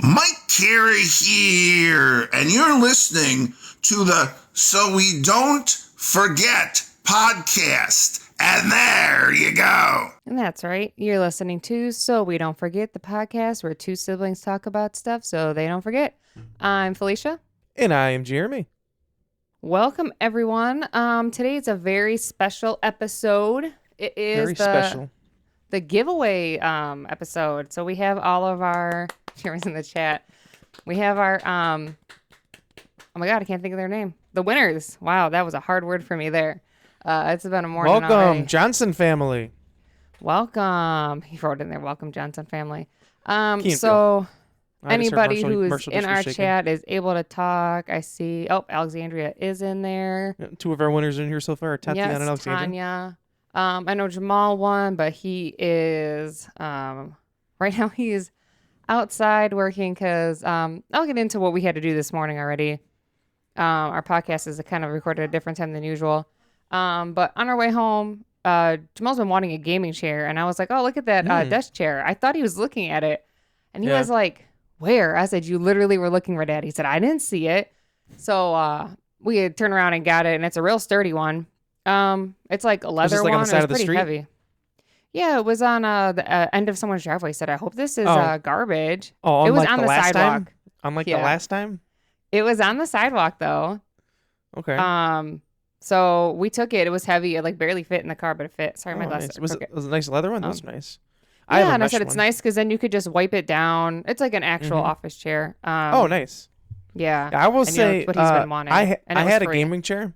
Mike Carey here, and you're listening to the So We Don't Forget podcast. And there you go. And that's right. You're listening to So We Don't Forget, the podcast where two siblings talk about stuff so they don't forget. I'm Felicia. And I am Jeremy. Welcome, everyone. Today is a very special episode. It is Very special. The giveaway episode. So we have all of our, Jeremy's in the chat. We have our, oh my God, I can't think of their name. The winners. Wow, that was a hard word for me there. It's been a morning Welcome, already. Johnson family. Welcome. He wrote in there, welcome, Johnson family. Anybody Who is in our chat is able to talk. I see. Oh, Alexandria is in there. Two of our winners in here so far are Tatiana and Alexandria. Tanya. I know Jamal won, but he is, right now he's outside working because I'll get into what we had to do this morning already. Our podcast is kind of recorded at a different time than usual. But on our way home, Jamal's been wanting a gaming chair, and I was like, oh, look at that desk chair. I thought he was looking at it, and he was like, where? I said, you literally were looking right at it. He said, I didn't see it. So we had turned around and got it, and it's a real sturdy one. It's like a leather one. On the side of the pretty street? Heavy. Yeah, it was on the end of someone's driveway. He said, I hope this is garbage. Oh, it was on the sidewalk. Time? Unlike the last time? It was on the sidewalk, though. Okay. So we took it. It was heavy. It like barely fit in the car, but it fit. Sorry, my glasses. Nice. Was it a nice leather one? That's nice. Yeah, and I said it's nice because then you could just wipe it down. It's like an actual office chair. Oh, nice. Yeah. I will say, what he's been wanting. I had free. a gaming chair.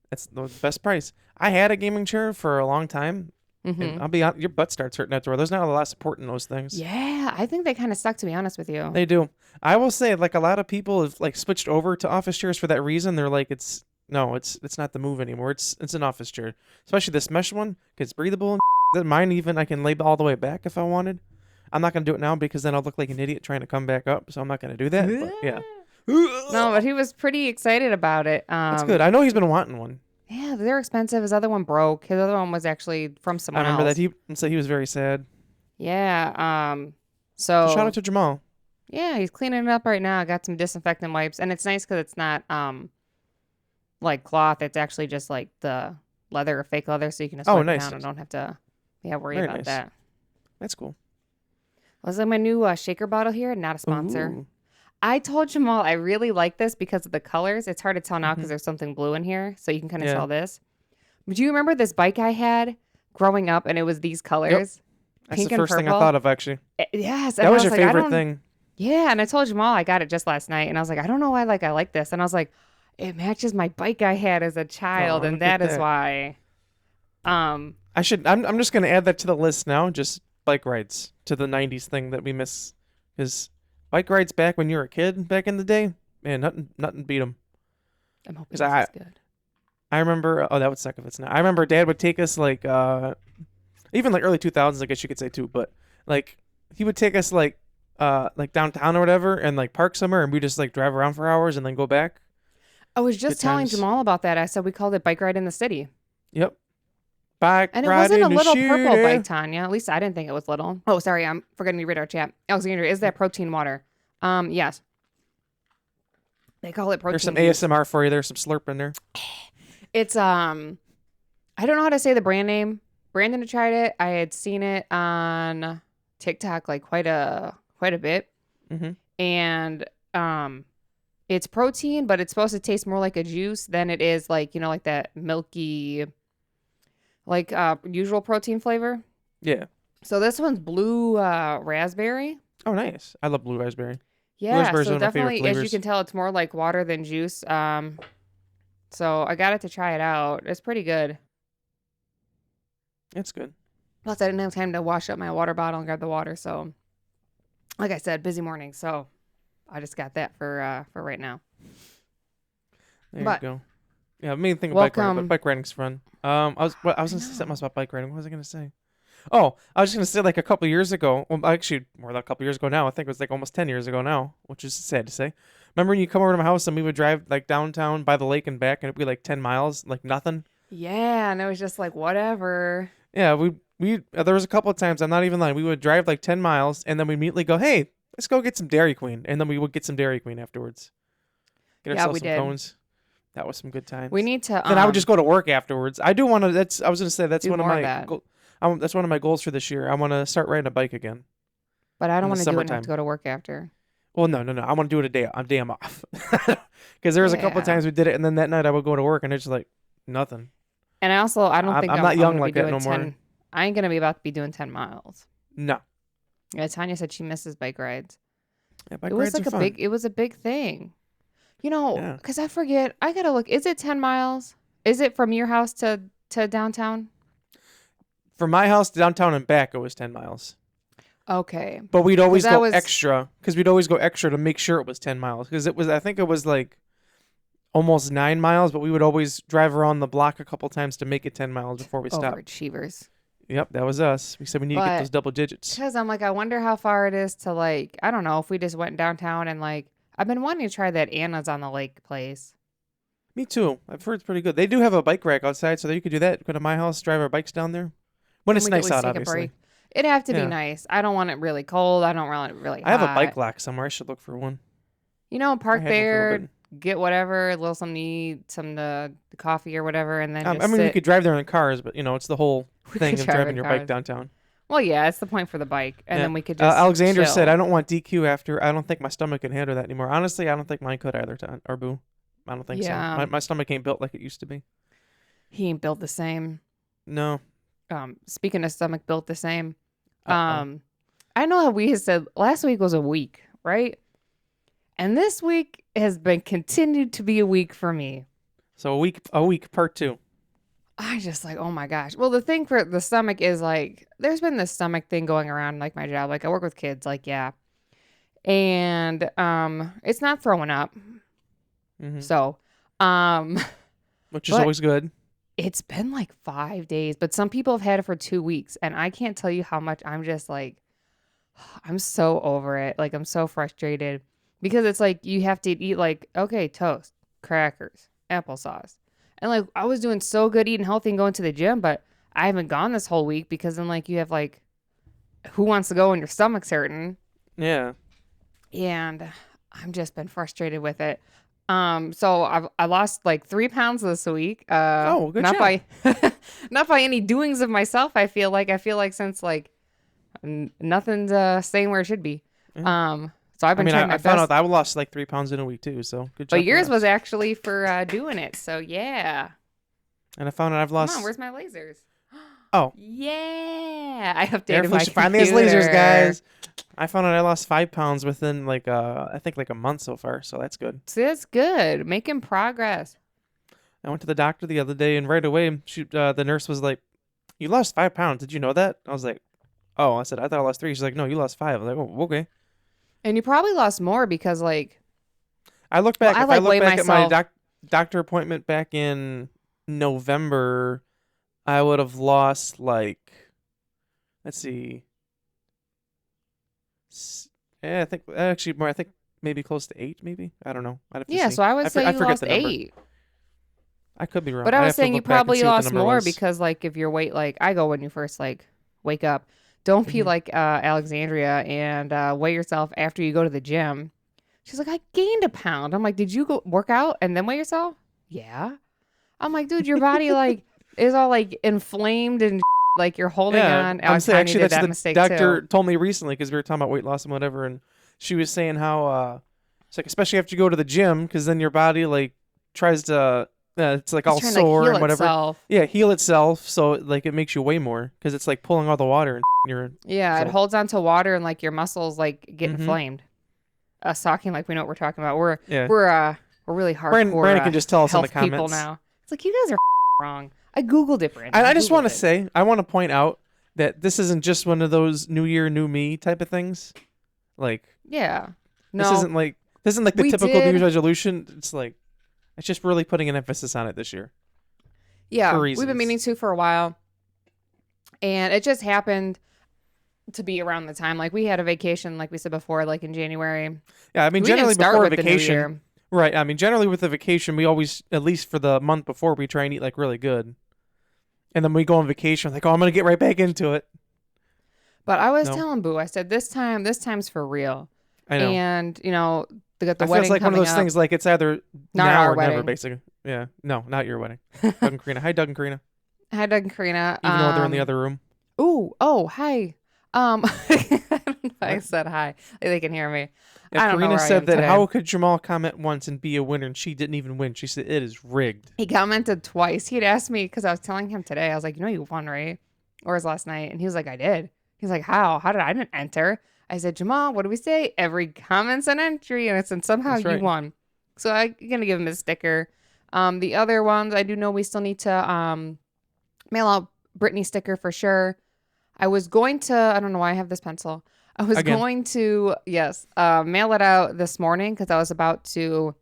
That's the best price. I had a gaming chair for a long time. And I'll be honest, your butt starts hurting after. There's not a lot of support in those things. Yeah, I think they kind of suck, to be honest with you. They do. I will say, like, a lot of people have like switched over to office chairs for that reason. They're like, it's not the move anymore. It's an office chair, especially this mesh one, because it's breathable. And mine even I can lay all the way back if I wanted. I'm not gonna do it now because then I'll look like an idiot trying to come back up. So I'm not gonna do that. But yeah. No, but he was pretty excited about it. That's good. I know he's been wanting one. Yeah, they're expensive. His other one broke. His other one was actually from someone else. I remember that he was very sad. Yeah. So shout out to Jamal. Yeah, he's cleaning it up right now. I got some disinfectant wipes, and it's nice because it's not like cloth. It's actually just like the leather or fake leather, so you can just wipe it down and don't have to worry very about nice. that. That's cool. Was my new shaker bottle here? Not a sponsor. Ooh. I told Jamal I really like this because of the colors. It's hard to tell now because there's something blue in here, so you can kind of tell this. But do you remember this bike I had growing up, and it was these colors? Yep. That's the first thing I thought of, actually. Yes. That was your favorite thing. Yeah, and I told Jamal I got it just last night, and I was like, I don't know why I like this. And I was like, it matches my bike I had as a child, and that is why. I'm just going to add that to the list now, just bike rides to the 90s thing that we miss. Because bike rides back when you were a kid back in the day, man, nothing beat them. I'm hoping this is good. I remember, that would suck if it's not. I remember Dad would take us like, even like early 2000s, I guess you could say too, but like he would take us like downtown or whatever and like park somewhere and we just like drive around for hours and then go back. I was just telling Jamal about that. I said we called it Bike Ride in the City. Yep. Bike and it ride wasn't in a little the purple city. bike, Tanya. At least I didn't think it was little. Oh, sorry. I'm forgetting to read our chat. Alexandria, is that protein water? Yes. They call it protein. There's some ASMR for you. There's some slurp in there. It's I don't know how to say the brand name. Brandon had tried it. I had seen it on TikTok like quite a bit. And it's protein, but it's supposed to taste more like a juice than it is like, like that milky, like usual protein flavor. Yeah. So this one's blue raspberry. Oh, nice. I love blue raspberry. Yeah, so definitely, as you can tell, it's more like water than juice. So I got it to try it out. It's pretty good. It's good. Plus, I didn't have time to wash up my water bottle and grab the water. So, like I said, busy morning. So I just got that for right now. There you go. Yeah, main thing of bike riding's fun. I was gonna say something about bike riding. What was I gonna say? Oh, I was just gonna say like a couple years ago. Well, actually, more than a couple years ago now. I think it was like almost 10 years ago now, which is sad to say. Remember when you come over to my house and we would drive like downtown by the lake and back, and it'd be like 10 miles, like nothing. Yeah, and it was just like whatever. Yeah, we there was a couple of times. I'm not even lying. We would drive like 10 miles, and then we immediately go, "Hey, let's go get some Dairy Queen, and then we would get some Dairy Queen afterwards. Get ourselves some cones. That was some good times. We need to. Then I would just go to work afterwards. I do want to. I was gonna say that's one of my. That's one of my goals for this year. I want to start riding a bike again. But I don't want to do it and have to go to work after. Well, no. I want to do it a day I'm off. Because there was a couple of times we did it, and then that night I would go to work, and it's like nothing. And I don't think I'm not young like that no more. I ain't gonna be about to be doing 10 miles. No. Yeah, Tanya said she misses bike rides. Yeah, bike rides are fun. It was a big thing. Because I forget. I gotta look. Is it 10 miles? Is it from your house to downtown? From my house to downtown and back, it was 10 miles. Okay. But we'd always go extra, because we'd always go extra to make sure it was 10 miles. Because I think it was like almost 9 miles, but we would always drive around the block a couple times to make it 10 miles before we stopped. Overachievers. Yep, that was us. We said we need to get those double digits. Because I'm like, I wonder how far it is to like, I don't know, if we just went downtown and like, I've been wanting to try that Anna's on the Lake place. Me too. I've heard it's pretty good. They do have a bike rack outside, so that you could do that. Go to my house, drive our bikes down there. When it's nice out, obviously. It'd have to be nice. I don't want it really cold. I don't want it really hot. I have a bike lock somewhere. I should look for one. Park there, get whatever, a little something to eat, some the coffee or whatever, and then I mean, we could drive there in cars, but, it's the whole thing of driving your bike downtown. Well, yeah, it's the point for the bike, and then we could just Alexander chill. said, I don't want DQ after. I don't think my stomach can handle that anymore. Honestly, I don't think mine could either, or Boo. I don't think so. My stomach ain't built like it used to be. He ain't built the same. No. Speaking of stomach built the same, I know how we had said last week was a week, right? And this week has been continued to be a week for me. So a week part 2. I just like, oh my gosh. Well, the thing for the stomach is like, there's been this stomach thing going around like my job. Like I work with kids, like, yeah. And it's not throwing up. Mm-hmm. So, which is always good. It's been like 5 days, but some people have had it for 2 weeks. And I can't tell you how much I'm just like, I'm so over it. Like, I'm so frustrated because it's like, you have to eat like, okay, toast, crackers, applesauce. And like, I was doing so good eating healthy and going to the gym, but I haven't gone this whole week because then like, you have like, who wants to go when your stomach's hurting? Yeah. And I've just been frustrated with it. So I lost like 3 pounds this week. Good job. Not by any doings of myself. I feel like since like nothing's staying where it should be. Yeah. So I've been trying my best. I found out that I lost like 3 pounds in a week too. So good job. But yours was actually for doing it. So yeah. And I found out I've lost. Come on, where's my lasers? Oh. Yeah. I updated my computer. Finally has lasers, guys. I found out I lost 5 pounds within like I think like a month so far, so that's good. See, that's good. Making progress. I went to the doctor the other day, and right away, the nurse was like, "You lost 5 pounds. Did you know that?" I was like, "Oh," I said, "I thought I lost 3." She's like, "No, you lost 5." I was like, "Oh, okay." And you probably lost more because like. I look back. Well, if I look back at my doctor appointment back in November, I would have lost like, let's see. Yeah, I think actually more. I think maybe close to 8, maybe. I don't know. I'd have to see. So I would say you lost 8. I could be wrong. But I was saying you probably lost more because like if your weight, like I go when you first like wake up, don't be like Alexandria and weigh yourself after you go to the gym. She's like, I gained a pound. I'm like, did you go work out and then weigh yourself? Yeah. I'm like, dude, your body like is all like inflamed and like you're holding on. I'm saying actually that's the mistake doctor too. Told me recently because we were talking about weight loss and whatever, and she was saying how it's like especially after you go to the gym because then your body like tries to it's like all sore and whatever. Itself. Yeah, heal itself. So like it makes you weigh more because it's like pulling all the water and your. Yeah, it holds onto water and like your muscles like get inflamed. Us talking like we know what we're talking about. We're really hardcore. Brandon can just tell us in the comments. People now. It's like you guys are wrong. I googled it, Brandon. I just want to say, I want to point out that this isn't just one of those New Year, New Me type of things. Like, no, this isn't like the typical New Year's resolution. It's like, it's just really putting an emphasis on it this year. Yeah, we've been meaning to for a while, and it just happened to be around the time. Like we had a vacation, like we said before, like in January. Yeah, I mean, generally before a vacation. Right. I mean, generally with a vacation, we always, at least for the month before, we try and eat like really good. And then we go on vacation, like, oh, I'm going to get right back into it. But I was telling Boo, I said, this time's for real. I know. And, they got the I feel wedding it's like one of those things, like it's either Not now our or never, wedding. basically. Yeah. No, not your wedding. Doug and Karina. Hi, Doug and Karina. Hi, Doug and Karina. Even though they're in the other room. Hi. I don't know why I said hi. They can hear me. Yeah, I don't know Karina where I said am that today. how could Jamal comment once and be a winner and she didn't even win? She said it is rigged. He commented twice. He had asked me because I was telling him today. I was like, you won, right? Or it was last night. And he was like, I did. He's like, how? How did I didn't enter? I said, Jamal, what do we say? Every comment's an entry. And somehow That's right. you won. So I'm going to give him a sticker. The other ones, I do know we still need to mail out Brittany's sticker for sure. I was going to, I don't know why I have this pencil. I was going to, mail it out this morning because I was about to,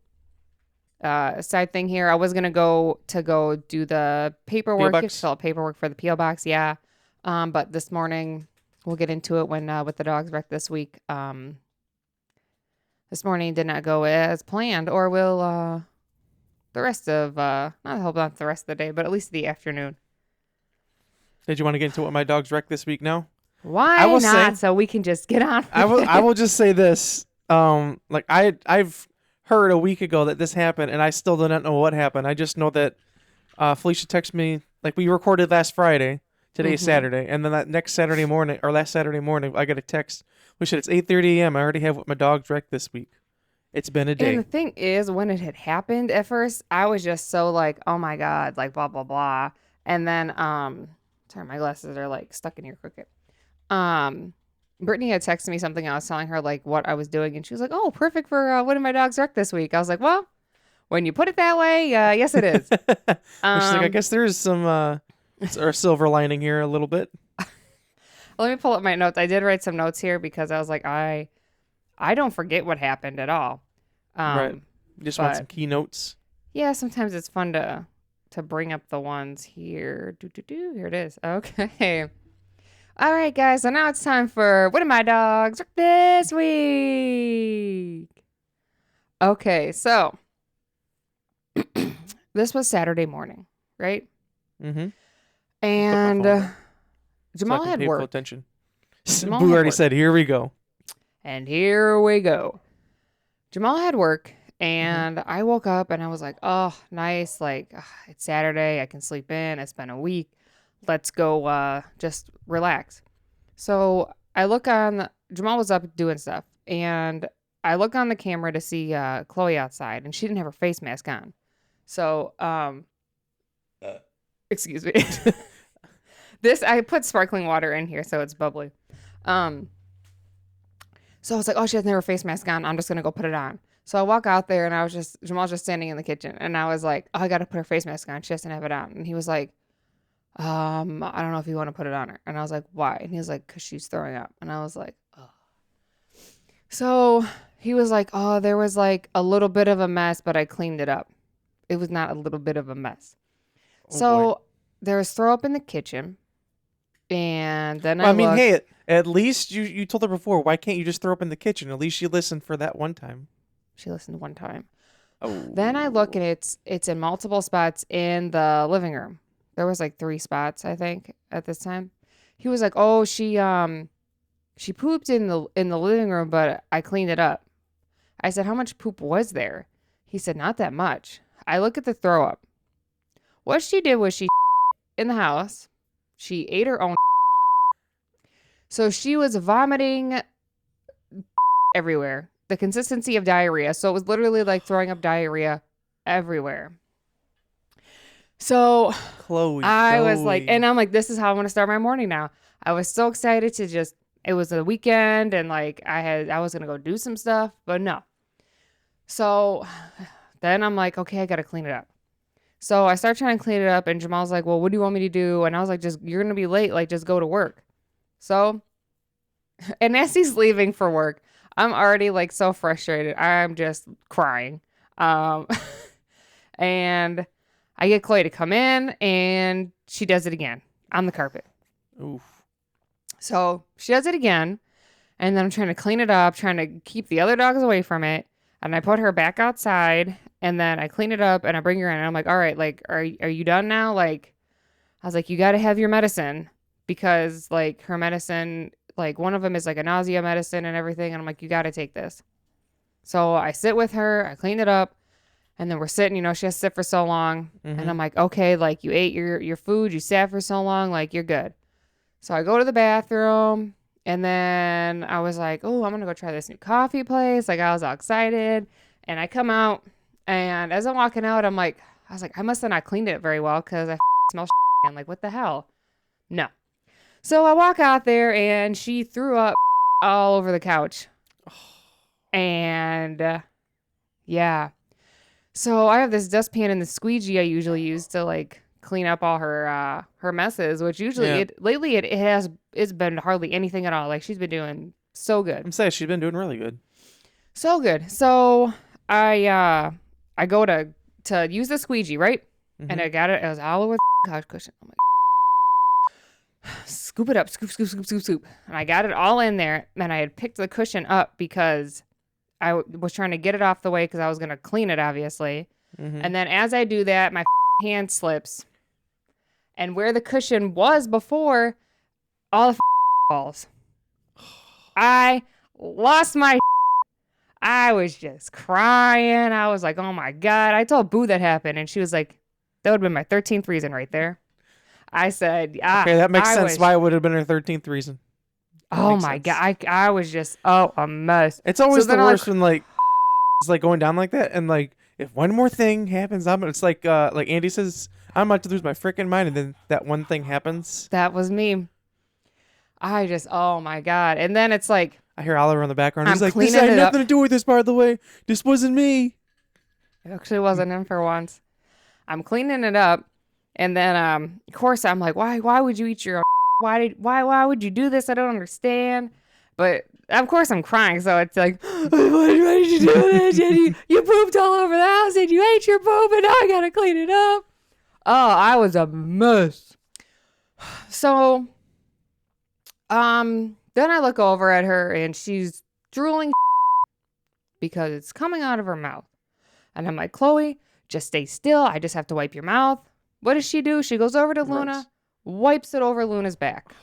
side thing here. I was going to go do the paperwork, fill out paperwork for the P.O. box. Yeah. But this morning, we'll get into it when, with the dogs wreck this week. This morning did not go as planned, or will, the rest of, not the rest of the day, but at least the afternoon. Did you want to get into what my dogs wrecked this week now? Why not? So we can just get on. I will just say this. Like I've heard a week ago that this happened, and I still do not know what happened. I just know that Felicia texted me, like, we recorded last Friday. Today's Saturday, and then that next Saturday morning, or last Saturday morning, I got a text. We said it's 8:30 a.m. I already have what my dogs wrecked this week. It's been a day. And the thing is, when it had happened at first, I was just so like, oh my God, like blah, blah, blah. And then, sorry, my glasses are like stuck in here crooked. Brittany had texted me something. I was telling her like what I was doing, and she was like, oh, perfect for what did my dogs wreck this week? I was like, well, when you put it that way, yes, it is. She's like, I guess there's some or silver lining here a little bit. Let me pull up my notes. I did write some notes here because I was like, I don't forget what happened at all. Right. You just want some keynotes. Yeah, sometimes it's fun to bring up the ones here. Here it is. Okay. All right, guys. So now it's time for what are my dogs this week? Okay, so this was Saturday morning, right? Mm-hmm. And Jamal had work. Attention. Boo already said, here we go. And here we go. Jamal had work, and I woke up and I was like, oh, nice. Like, it's Saturday. I can sleep in. It's been a week. Let's go just relax. So I look on, Jamal was up doing stuff, and I look on the camera to see Chloe outside, and she didn't have her face mask on. So, excuse me. I put sparkling water in here, so it's bubbly. So I was like, oh, she doesn't have her face mask on. I'm just going to go put it on. So I walk out there, and Jamal's just standing in the kitchen. And I was like, oh, I got to put her face mask on. She doesn't have it on. And he was like, I don't know if you want to put it on her. And I was like, why? And he was like, because she's throwing up. And I was like, oh. So he was like, oh, there was like a little bit of a mess, but I cleaned it up. It was not a little bit of a mess. So there was throw up in the kitchen. And then hey, at least you told her before. Why can't you just throw up in the kitchen? At least she listened for that one time. She listened one time. Oh. Then I look, and it's in multiple spots in the living room. There was like 3 spots, I think, at this time. He was like, oh, she pooped in the living room, but I cleaned it up. I said, how much poop was there? He said, not that much. I look at the throw up. What she did was she in the house. She ate her own. So she was vomiting everywhere. The consistency of diarrhea. So it was literally like throwing up diarrhea everywhere. So Chloe. I was like, and I'm like, this is how I'm going to start my morning now. I was so excited to it was a weekend, and like I was going to go do some stuff, but no. So then I'm like, okay, I got to clean it up. So I start trying to clean it up, and Jamal's like, well, what do you want me to do? And I was like, you're going to be late. Like, just go to work. So, and as he's leaving for work, I'm already like so frustrated. I'm just crying. And I get Chloe to come in, and she does it again on the carpet. Oof. So she does it again, and then I'm trying to clean it up, trying to keep the other dogs away from it. And I put her back outside, and then I clean it up, and I bring her in. And I'm like, all right, like, are you done now? Like, I was like, you got to have your medicine, because like her medicine like one of them is like a nausea medicine and everything. And I'm like, you got to take this. So I sit with her, I clean it up, and then we're sitting, she has to sit for so long. And I'm like, okay, like you ate your food, you sat for so long, like you're good. So I go to the bathroom, and then I was like, oh, I'm going to go try this new coffee place. Like I was all excited, and I come out, and as I'm walking out, I was like, I must have not cleaned it very well because I smell and like, what the hell? No. So I walk out there, and she threw up all over the couch. And yeah. So I have this dustpan and the squeegee I usually use to like clean up all her messes, which usually lately it's been hardly anything at all. Like she's been doing so good. I'm saying she's been doing really good. So good. So I go to use the squeegee, right? And I got it. It was all over the couch cushion. I'm like, scoop it up, scoop, scoop, scoop, scoop, scoop. And I got it all in there. And I had picked the cushion up because I was trying to get it off the way because I was going to clean it, obviously. And then as I do that, my hand slips. And where the cushion was before, all the falls. I lost my I was just crying. I was like, oh my God. I told Boo that happened. And she was like, that would have been my 13th reason right there. I said, okay, that makes sense why it would have been her 13th reason. Oh my God. I was just, a mess. It's always the worst when like, it's like going down like that. And like, if one more thing happens, it's like Andy says, I'm about to lose my freaking mind. And then that one thing happens. That was me. I just, oh my God. And then it's like, I hear Oliver in the background. He's like, this had nothing to do with this, by the way. This wasn't me. It actually wasn't him for once. I'm cleaning it up. And then, of course, I'm like, why would you eat your own? Why would you do this? I don't understand. But of course I'm crying. So it's like, why did you do this? And you pooped all over the house and you ate your poop and now I got to clean it up. Oh, I was a mess. So, then I look over at her and she's drooling because it's coming out of her mouth. And I'm like, Chloe, just stay still. I just have to wipe your mouth. What does she do? She goes over to Luna, wipes it over Luna's back.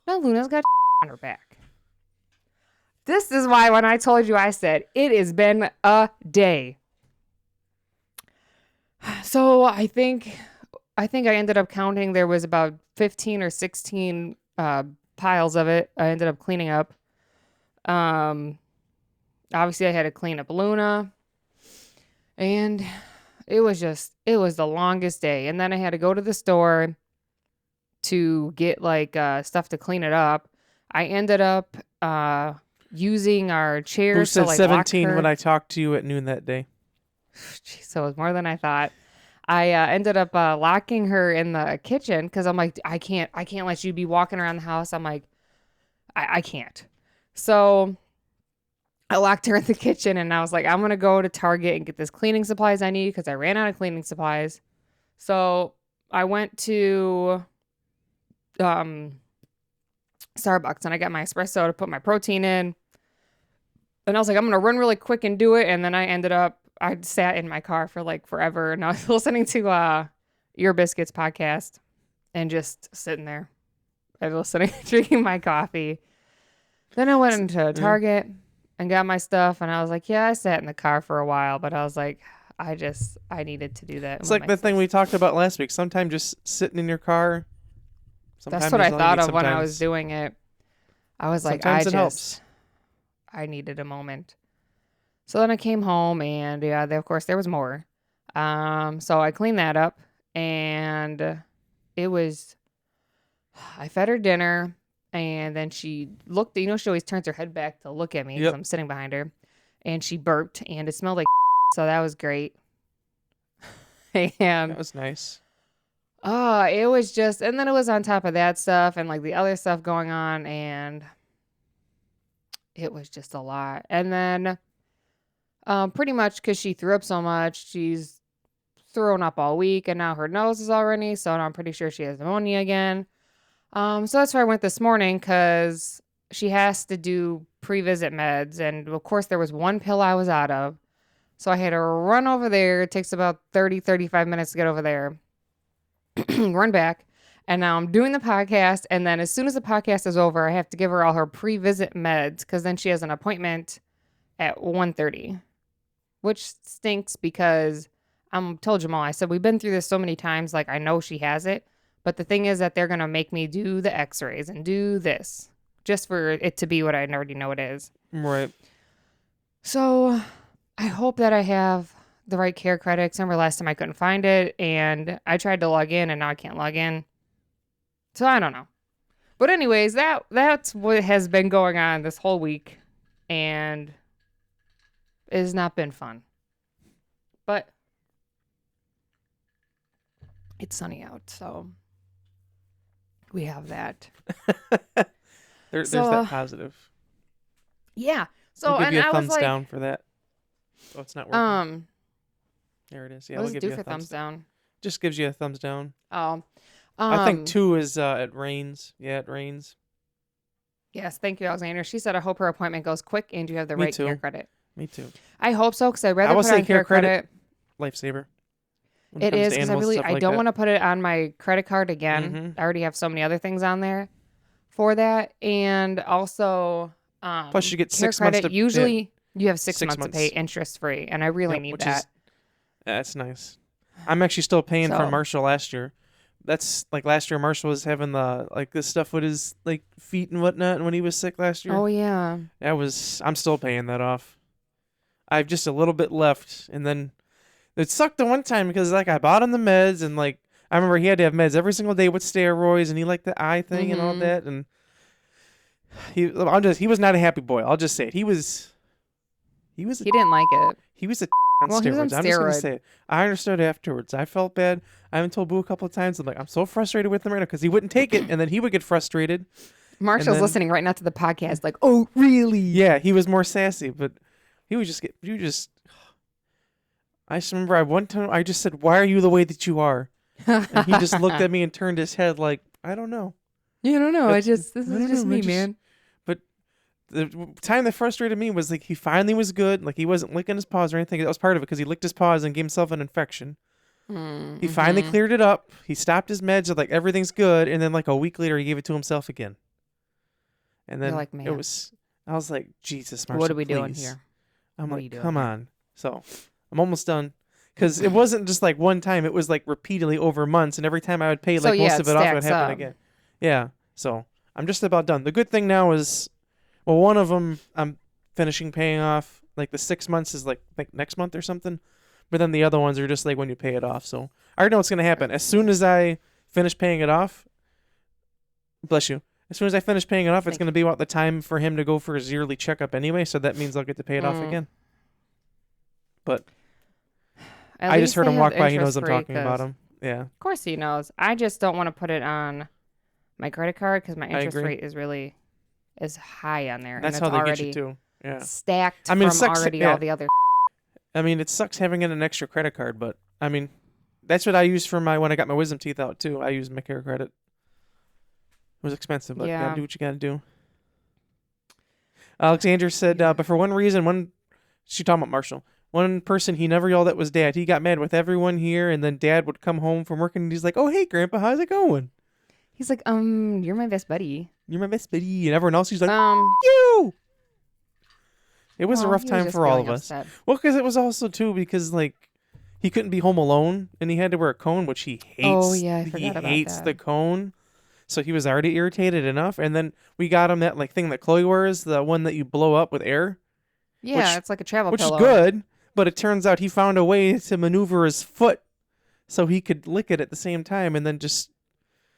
Now Luna's got on her back. This is why when I told you, I said, it has been a day. So I think I ended up counting. There was about 15 or 16 piles of it. I ended up cleaning up. Obviously I had to clean up Luna. And it was the longest day. And then I had to go to the store to get like stuff to clean it up. I ended up using our chairs. Who said to, like, 17 when I talked to you at noon that day? Jeez, so it was more than I thought. I ended up locking her in the kitchen because I'm like, I can't let you be walking around the house. I'm like, I can't. So I locked her in the kitchen and I was like, I'm going to go to Target and get this cleaning supplies I need because I ran out of cleaning supplies. So I went to Starbucks and I got my espresso to put my protein in. And I was like, I'm going to run really quick and do it. And then I sat in my car for like forever and I was listening to Your Biscuits podcast and just sitting there. I was listening, drinking my coffee. Then I went into Target and got my stuff. And I was like, yeah, I sat in the car for a while, but I was like, I needed to do that. It's like the thing we talked about last week. Sometimes just sitting in your car. That's what I thought of when I was doing it. I was like, helps. I needed a moment. So then I came home and of course there was more. So I cleaned that up and I fed her dinner and then she looked, she always turns her head back to look at me because I'm sitting behind her and she burped and it smelled like so that was great. And that was nice. Oh, it was just, and then it was on top of that stuff and like the other stuff going on and it was just a lot. And then pretty much because she threw up so much, she's thrown up all week and now her nose is all runny. So now I'm pretty sure she has pneumonia again. So that's why I went this morning because she has to do pre-visit meds. And of course there was one pill I was out of. So I had to run over there. It takes about 35 minutes to get over there. Run back. And now I'm doing the podcast. And then as soon as the podcast is over, I have to give her all her pre-visit meds because then she has an appointment at 1:30, which stinks because I told Jamal, I said, we've been through this so many times. Like, I know she has it. But the thing is that they're going to make me do the x-rays and do this just for it to be what I already know it is. Right. So I hope that I have the right care credits. Remember last time I couldn't find it and I tried to log in and now I can't log in. So I don't know. But anyways, that's what has been going on this whole week and it has not been fun. But it's sunny out, so we have that. There's that positive. Yeah. So we'll give and you a I thumbs was like, down for that. Oh, it's not working. There it is. Yeah, what we'll does it give do you a for thumbs down? Just gives you a thumbs down. Oh. I think 2 is it rains. Yeah, it rains. Yes, thank you, Alexander. She said, I hope her appointment goes quick and you have the right care credit. Me too. I hope so, because I'd rather put it on care credit. Lifesaver. It is, because I don't want to put it on my credit card again. Mm-hmm. I already have so many other things on there for that. And also, plus you get care 6 months credit. Usually you have 6 months to pay interest free, and I really need that. That's nice. I'm actually still paying for Marshall last year. That's like last year Marshall was having this stuff with his like feet and whatnot when he was sick last year. Oh yeah. I'm still paying that off. I've just a little bit left, and then it sucked the one time because like I bought him the meds, and like I remember he had to have meds every single day with steroids, and he liked the eye thing and all that, and he was not a happy boy. I'll just say it. He didn't like it. He was a on steroids. He was on I'm just gonna say it. I understood afterwards. I felt bad. I even told Boo a couple of times. I'm like, I'm so frustrated with him right now because he wouldn't take it, and then he would get frustrated. Marshall's listening right now to the podcast, like, oh, really? Yeah, he was more sassy, but he would just get. I just remember one time I just said, "Why are you the way that you are?" And he just looked at me and turned his head like, "I don't know." You don't know. This is just me, man. But the time that frustrated me was like he finally was good. Like he wasn't licking his paws or anything. That was part of it because he licked his paws and gave himself an infection. Mm-hmm. He finally cleared it up. He stopped his meds. And, like everything's good. And then like a week later, he gave it to himself again. And then like, I was like, Jesus, Marshall, what are we please. doing here? I'm like, come on. So I'm almost done. Because it wasn't just like one time. It was like repeatedly over months. And every time I would pay like most of it off, it would happen again. Yeah. So I'm just about done. The good thing now is, well, one of them I'm finishing paying off. Like the 6 months is like next month or something. But then the other ones are just like when you pay it off. So I already know what's going to happen. As soon as I finish paying it off, bless you. As soon as I finish paying it off, it's going to be about the time for him to go for his yearly checkup anyway. So that means I'll get to pay it off again. But I just heard him walk by. He knows I'm talking about him. Yeah. Of course he knows. I just don't want to put it on my credit card because my interest rate is high on there. That's and how they get you too. Yeah. Stacked from already all the other. I mean, it sucks having an extra credit card, but I mean, that's what I used for when I got my wisdom teeth out too. I used my care credit. It was expensive, but you gotta do what you gotta do. Alexander said, but for one reason, she talking about Marshall. One person he never yelled at was Dad. He got mad with everyone here, and then Dad would come home from work and he's like, "Oh, hey, Grandpa, how's it going?" He's like, you're my best buddy. You're my best buddy, and everyone else he's like, you. It was a rough time for all of us. Upset. Well, because it was also too because like he couldn't be home alone, and he had to wear a cone, which he hates. Oh yeah, I forgot about that. He hates the cone, so he was already irritated enough. And then we got him that like thing that Chloe wears, the one that you blow up with air. Yeah, it's like a travel pillow. Which is good, but it turns out he found a way to maneuver his foot so he could lick it at the same time, and then just.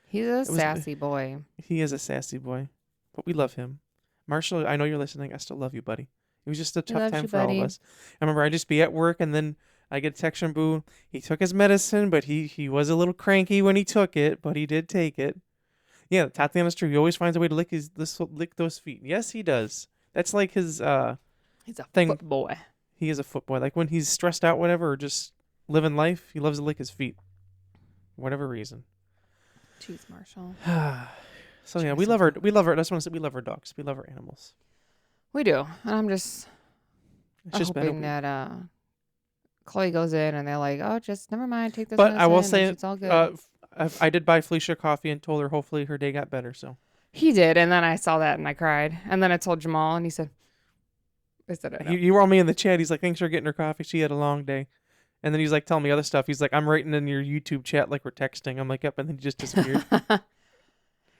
He's a sassy boy. He is a sassy boy, but we love him. Marshall, I know you're listening. I still love you, buddy. It was just a tough time for all of us. I remember I'd just be at work, and then I get a text from Boo. He took his medicine, but he was a little cranky when he took it, but he did take it. Yeah, Tatiana's true. He always finds a way to lick those feet. Yes, he does. That's like his he's a thing. Foot boy. He is a foot boy. Like when he's stressed out, whatever, or just living life, he loves to lick his feet. For whatever reason. Jeez, Marshall. So yeah, we love our. I just want to say we love our dogs. We love our animals. We do. And I'm just hoping that Chloe goes in and they're like, oh, just never mind, take this medicine. But I will say, it's all good. I did buy Felicia coffee and told her hopefully her day got better. So He did, and then I saw that and I cried. And then I told Jamal, and he said, I know. you were on me in the chat. He's like, thanks for getting her coffee. She had a long day. And then he's like telling me other stuff. He's like, I'm writing in your YouTube chat like we're texting. I'm like, yep. And then he just disappeared.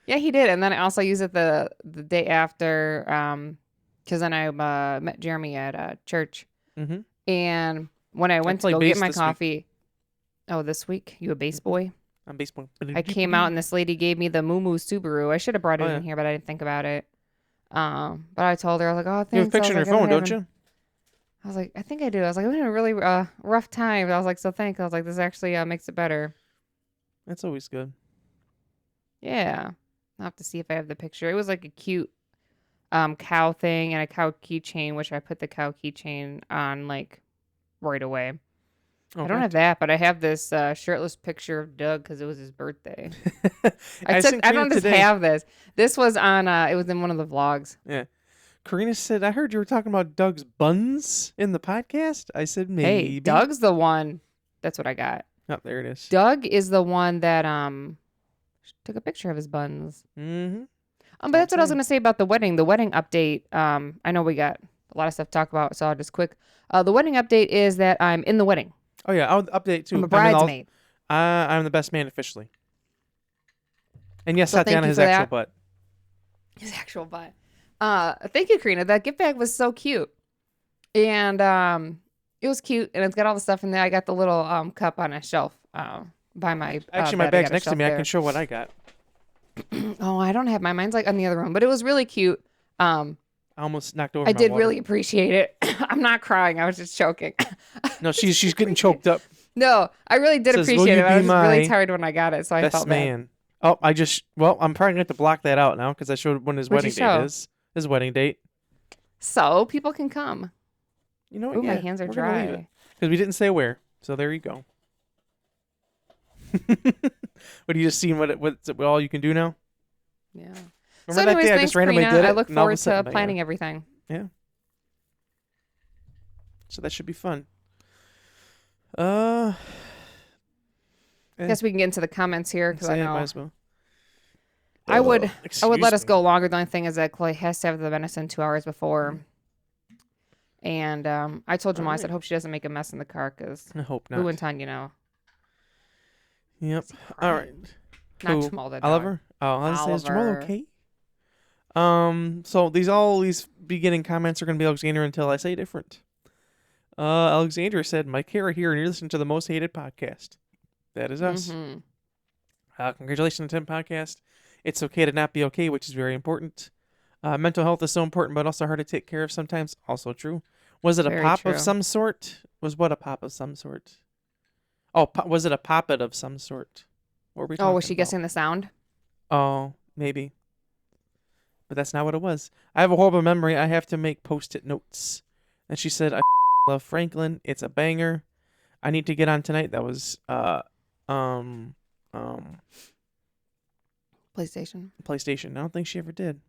Yeah, he did. And then I also used it the day after, because then I met Jeremy at church. Mm-hmm. And when I went to go get my coffee, this week, you a bass boy? I'm bass boy. I came out and this lady gave me the Moo Moo Subaru. I should have brought it in here, but I didn't think about it. But I told her, I was like, oh, thanks. You have a picture on your phone, don't you? I was like, I think I do. I was like, I'm having a really rough time. I was like, so thanks. I was like, this actually makes it better. That's always good. Yeah. I'll have to see if I have the picture. It was like a cute cow thing and a cow keychain, which I put the cow keychain on like right away. Okay. I don't have that, but I have this shirtless picture of Doug because it was his birthday. I don't just have this. This was on, it was in one of the vlogs. Yeah. Karina said, I heard you were talking about Doug's buns in the podcast. I said, maybe. Hey, Doug's the one. That's what I got. Oh, there it is. Doug is the one that took a picture of his buns. Mm-hmm. But that's what I was going to say about the wedding. The wedding update, I know we got a lot of stuff to talk about, so I'll just quick. The wedding update is that I'm in the wedding. Oh, yeah. I'll update, too. I'm a bridesmaid. I'm the best man officially. And yes, Tatiana, his actual butt. His actual butt. Thank you, Karina. That gift bag was so cute. And it was cute, and it's got all the stuff in there. I got the little cup on a shelf by my Actually, my bag's next to me. There. I can show what I got. Oh, I don't have mine. Mine's like in the other room, but it was really cute. I almost knocked over I my did water. really appreciate it. I'm not crying. I was just choking. No, she's getting choked up. No, I really did appreciate it. I was really tired when I got it, so I felt bad. Oh, I'm probably going to have to block that out now because I showed when his wedding date is. His wedding date. So people can come. You know what? Ooh, my hands are dry. Because we didn't say where. So there you go. What, are you just seeing what's all you can do now? Yeah. Remember so anyways, that day thanks, I just randomly Karina. did it? I look forward to planning everything. Yeah. So that should be fun. I guess we can get into the comments here because I know. Might as well. I would let us go longer. The only thing is that Clay has to have the venison 2 hours before. And I told Jamal, I said, hope she doesn't make a mess in the car because I hope not. Lou and Tanya, you know. Yep. All right. Not Jamal, the dog. Oliver? Oh, I was saying, is Jamal okay? So these beginning comments are going to be Alexander until I say different. Alexandra said, Mike Hara here, and you're listening to the most hated podcast. That is us. Mm-hmm. Congratulations on 10 podcast. It's okay to not be okay, which is very important. Mental health is so important, but also hard to take care of sometimes. Also true. Was it a pop of some sort? Was what a pop of some sort? Oh, was it a poppet of some sort? What were we talking was she about? guessing the sound? Oh, maybe. But that's not what it was. I have a horrible memory. I have to make Post-it notes. And she said, I love Franklin. It's a banger. I need to get on tonight. That was PlayStation. I don't think she ever did.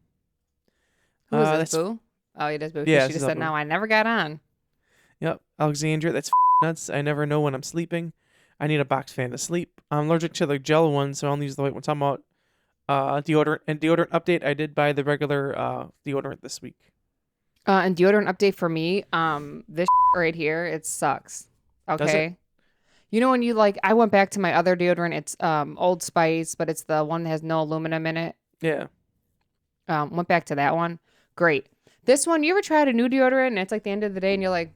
Who is this, Boo? Oh, it is Boo. Yeah, she just said, no, I never got on. Yep. Alexandria, that's nuts. I never know when I'm sleeping. I need a box fan to sleep. I'm allergic to the gel one, so I only use the white one. Talking about deodorant. And deodorant update, I did buy the regular deodorant this week. And deodorant update for me, this right here, it sucks. Okay. Does it? You know when you I went back to my other deodorant, it's Old Spice, but it's the one that has no aluminum in it. Yeah. Went back to that one. Great. This one, you ever tried a new deodorant and it's like the end of the day and you're like,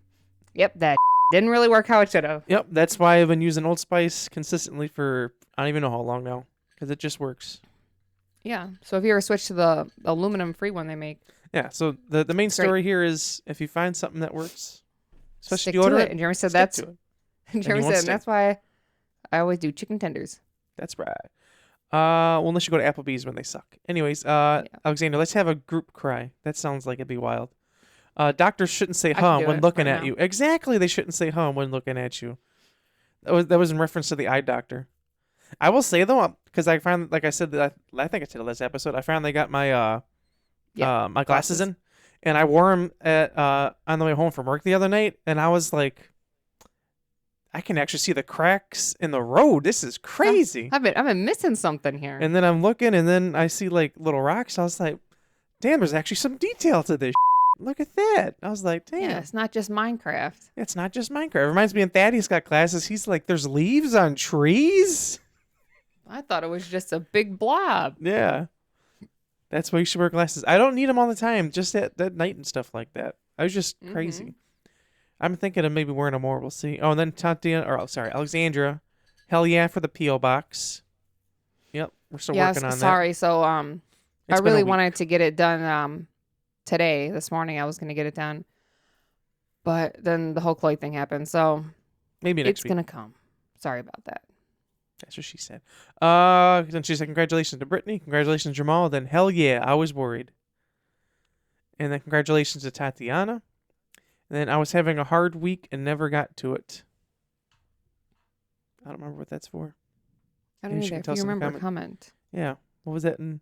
yep, that didn't really work how it should have. Yep, that's why I've been using Old Spice consistently for I don't even know how long now because it just works. Yeah. So if you ever switch to the aluminum free one they make. Yeah. So the main story here is if you find something that works, especially stick deodorant, to it. And Jeremy said that's. Jeremy said that's why I always do chicken tenders. That's right. Well, unless you go to Applebee's when they suck. Anyways, Alexander, let's have a group cry. That sounds like it'd be wild. Doctors shouldn't say when looking at you. Exactly, they shouldn't say when looking at you. That was in reference to the eye doctor. I will say though, because I found, like I said, I think I said it last episode. I finally got my my glasses in, and I wore them on the way home from work the other night, and I was like, I can actually see the cracks in the road. This is crazy. I've been missing something here. And then I'm looking, and then I see like little rocks. I was like, damn, there's actually some detail to this. Look at that. I was like, damn. Yeah, it's not just Minecraft. It's not just Minecraft. It reminds me of Thaddeus got glasses. He's like, there's leaves on trees? I thought it was just a big blob. Yeah. That's why you should wear glasses. I don't need them all the time, just at night and stuff like that. I was just crazy. I'm thinking of maybe wearing them more. We'll see. Oh, and then Alexandra. Hell yeah for the P.O. box. Yep, we're still working on that. Sorry. So I really wanted to get it done today. This morning I was going to get it done. But then the whole Chloe thing happened. So maybe next it's week. going to come. Sorry about that. That's what she said. Then she said, congratulations to Brittany. Congratulations, Jamal. Then hell yeah, I was worried. And then congratulations to Tatiana. And then I was having a hard week and never got to it. I don't remember what that's for. I don't either. If you remember, comment. Yeah. What was that in?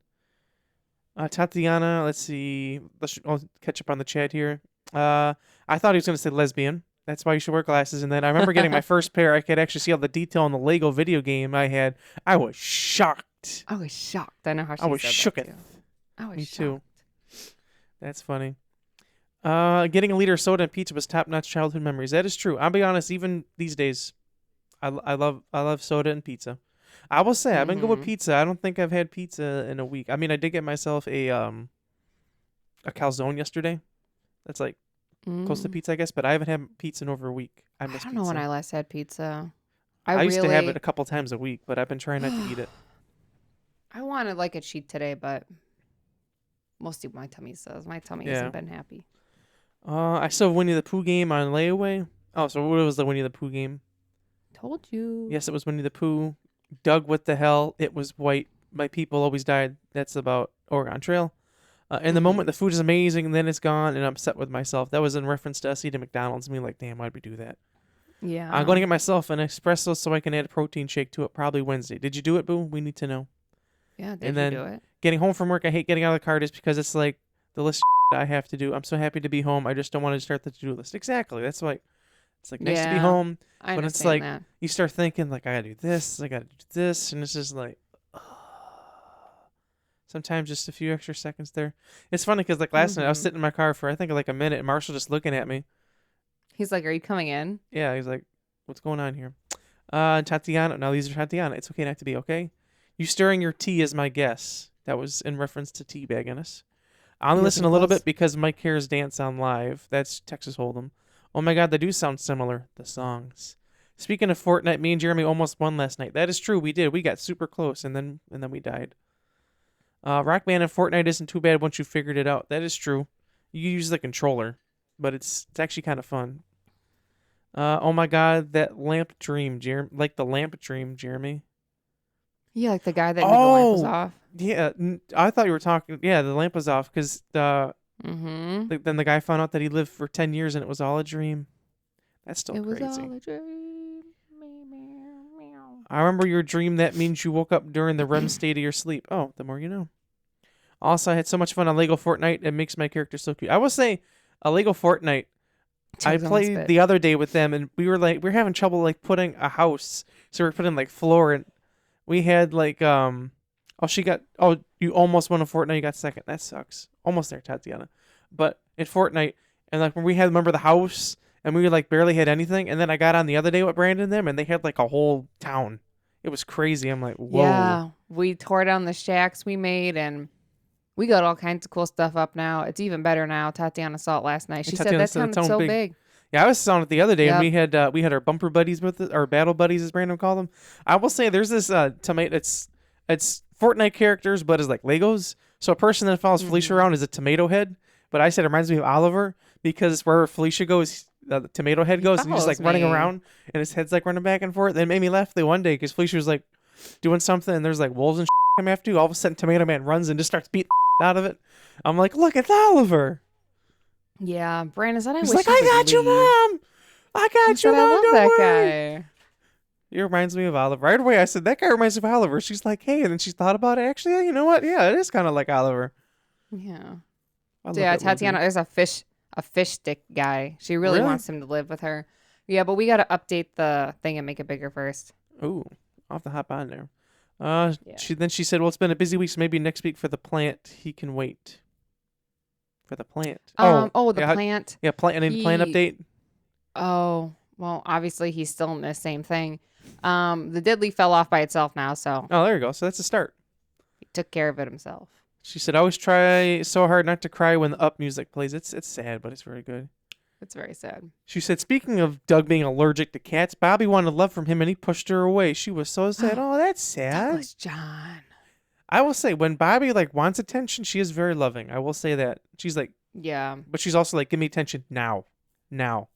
Tatiana, let's see. I'll catch up on the chat here. I thought he was going to say lesbian. That's why you should wear glasses. And then I remember getting my first pair. I could actually see all the detail in the Lego video game I had. I was shocked. I was shocked. I know how she I was said shook that it. too. I was Me shocked. too. That's funny. Getting a liter of soda and pizza was top-notch childhood memories. That is true. I'll be honest. Even these days, I love soda and pizza. I will say I've been good with pizza. I don't think I've had pizza in a week. I mean, I did get myself a calzone yesterday. That's like close to pizza, I guess. But I haven't had pizza in over a week. I don't know when I last had pizza. I used to have it a couple times a week, but I've been trying not to eat it. I wanted like a cheat today, but mostly my tummy says. My tummy hasn't been happy. I saw Winnie the Pooh game on layaway. Oh, so what was the Winnie the Pooh game? Told you. Yes, it was Winnie the Pooh. Doug, what the hell? It was white. My people always died. That's about Oregon Trail. In the moment, the food is amazing, and then it's gone, and I'm upset with myself. That was in reference to us eating McDonald's. Me like, damn, why'd we do that? Yeah. I'm going to get myself an espresso so I can add a protein shake to it probably Wednesday. Did you do it, Boo? We need to know. Yeah, did you do it? Getting home from work, I hate getting out of the car just because it's like the list I have to do. I'm so happy to be home. I just don't want to start the to-do list. Exactly. That's why it's like nice to be home. But it's like you start thinking like I gotta do this, I gotta do this, and it's just like sometimes just a few extra seconds there. It's funny because like last night I was sitting in my car for I think like a minute, and Marshall just looking at me. He's like, "Are you coming in?" Yeah, he's like, "What's going on here?" Tatiana. Now these are Tatiana. It's okay not to be okay. You stirring your tea is my guess. That was in reference to teabagging us. I only listen a little bit because Mike Hare's dance on live. That's Texas Hold'em. Oh my God, they do sound similar, the songs. Speaking of Fortnite, me and Jeremy almost won last night. That is true, we did. We got super close, and then we died. Rock Band and Fortnite isn't too bad once you figured it out. That is true. You use the controller, but it's actually kind of fun. Oh my God, that lamp dream, like the lamp dream, Jeremy. Yeah, like the guy that knew the lamp was off. Yeah, I thought you were talking. Yeah, the lamp was off because then the guy found out that he lived for 10 years and it was all a dream. That's still crazy. It was all a dream. I remember your dream. That means you woke up during the REM state of your sleep. Oh, the more you know. Also, I had so much fun on Lego Fortnite. It makes my character so cute. I will say, a Lego Fortnite. I played the other day with them, and we were having trouble like putting a house. So we were putting like floor, and we had like you almost won a Fortnite. You got second. That sucks. Almost there, Tatiana. But in Fortnite, and like when we had remember the house. And we like barely had anything. And then I got on the other day with Brandon and them, and they had like a whole town. It was crazy. I'm like, whoa. Yeah, we tore down the shacks we made, and we got all kinds of cool stuff up now. It's even better now. Tatiana saw it last night. She said that sounded so big. Yeah, I was on it the other day, and we had our bumper buddies with it, our battle buddies, as Brandon called them. I will say there's this tomato. It's Fortnite characters, but it's like Legos. So a person that follows Felicia around is a tomato head. But I said it reminds me of Oliver because wherever Felicia goes, the tomato head goes, and he's just like running around, and his head's like running back and forth. It made me laugh one day because Felicia was like doing something, and there's like wolves and come after you. All of a sudden, Tomato Man runs and just starts beating out of it. I'm like, look, it's Oliver. Yeah, Brandon said, he's like, I got you, Mom. I got you, Mom. I love that guy. He reminds me of Oliver. Right away, I said, that guy reminds me of Oliver. She's like, hey, and then she thought about it. Actually, you know what? Yeah, it is kind of like Oliver. Yeah. Yeah, Tatiana is a fish stick guy. She really wants him to live with her Yeah, but we got to update the thing and make it bigger first. Ooh, I'll have to hop on there. Yeah. She said, well, it's been a busy week, so maybe next week for the plant, he can wait. For the plant. The yeah, plant. Yeah, plant update. Oh, well, obviously he's still in the same thing. The dead leaf fell off by itself now, so. Oh, there you go. So that's a start. He took care of it himself. She said, I always try so hard not to cry when the Up music plays. It's sad, but it's very good. It's very sad. She said, speaking of Doug being allergic to cats, Bobby wanted love from him and he pushed her away. She was so sad. Oh, that's sad. Douglas John. I will say, when Bobby wants attention, she is very loving. I will say that. She's like, yeah. But she's also like, give me attention now. Okay,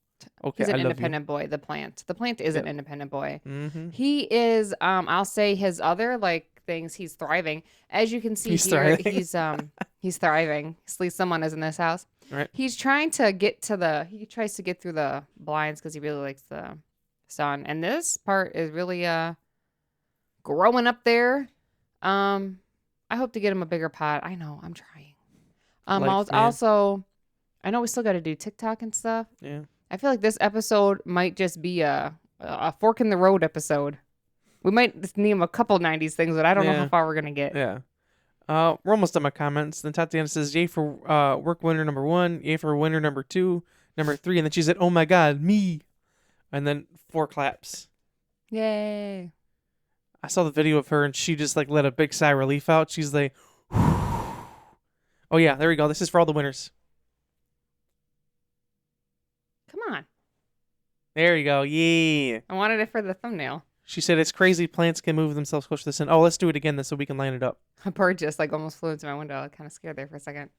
he's an I love independent boy. The plant is an independent boy. Mm-hmm. He is. I'll say his other things. He's thriving, as you can see He's here. thriving. He's thriving. At least someone is in this house. Right. He's trying to get to he tries to get through the blinds because he really likes the sun. And this part is really growing up there. I hope to get him a bigger pot. I know I'm trying. Also, I know we still got to do TikTok and stuff. Yeah. I feel like this episode might just be a fork in the road episode. We might name a couple 90s things, but I don't know how far we're going to get. Yeah. We're almost done my comments. Then Tatiana says, yay for work winner number 1, yay for winner number 2, number 3. And then she said, oh my God, me. And then 4 claps. Yay. I saw the video of her and she just let a big sigh of relief out. She's like, oh yeah, there we go. This is for all the winners. Come on. There you go. Yeah. I wanted it for the thumbnail. She said it's crazy plants can move themselves close to the sun. Oh, let's do it again then so we can line it up. A bird just almost flew into my window. I kind of scared there for a second.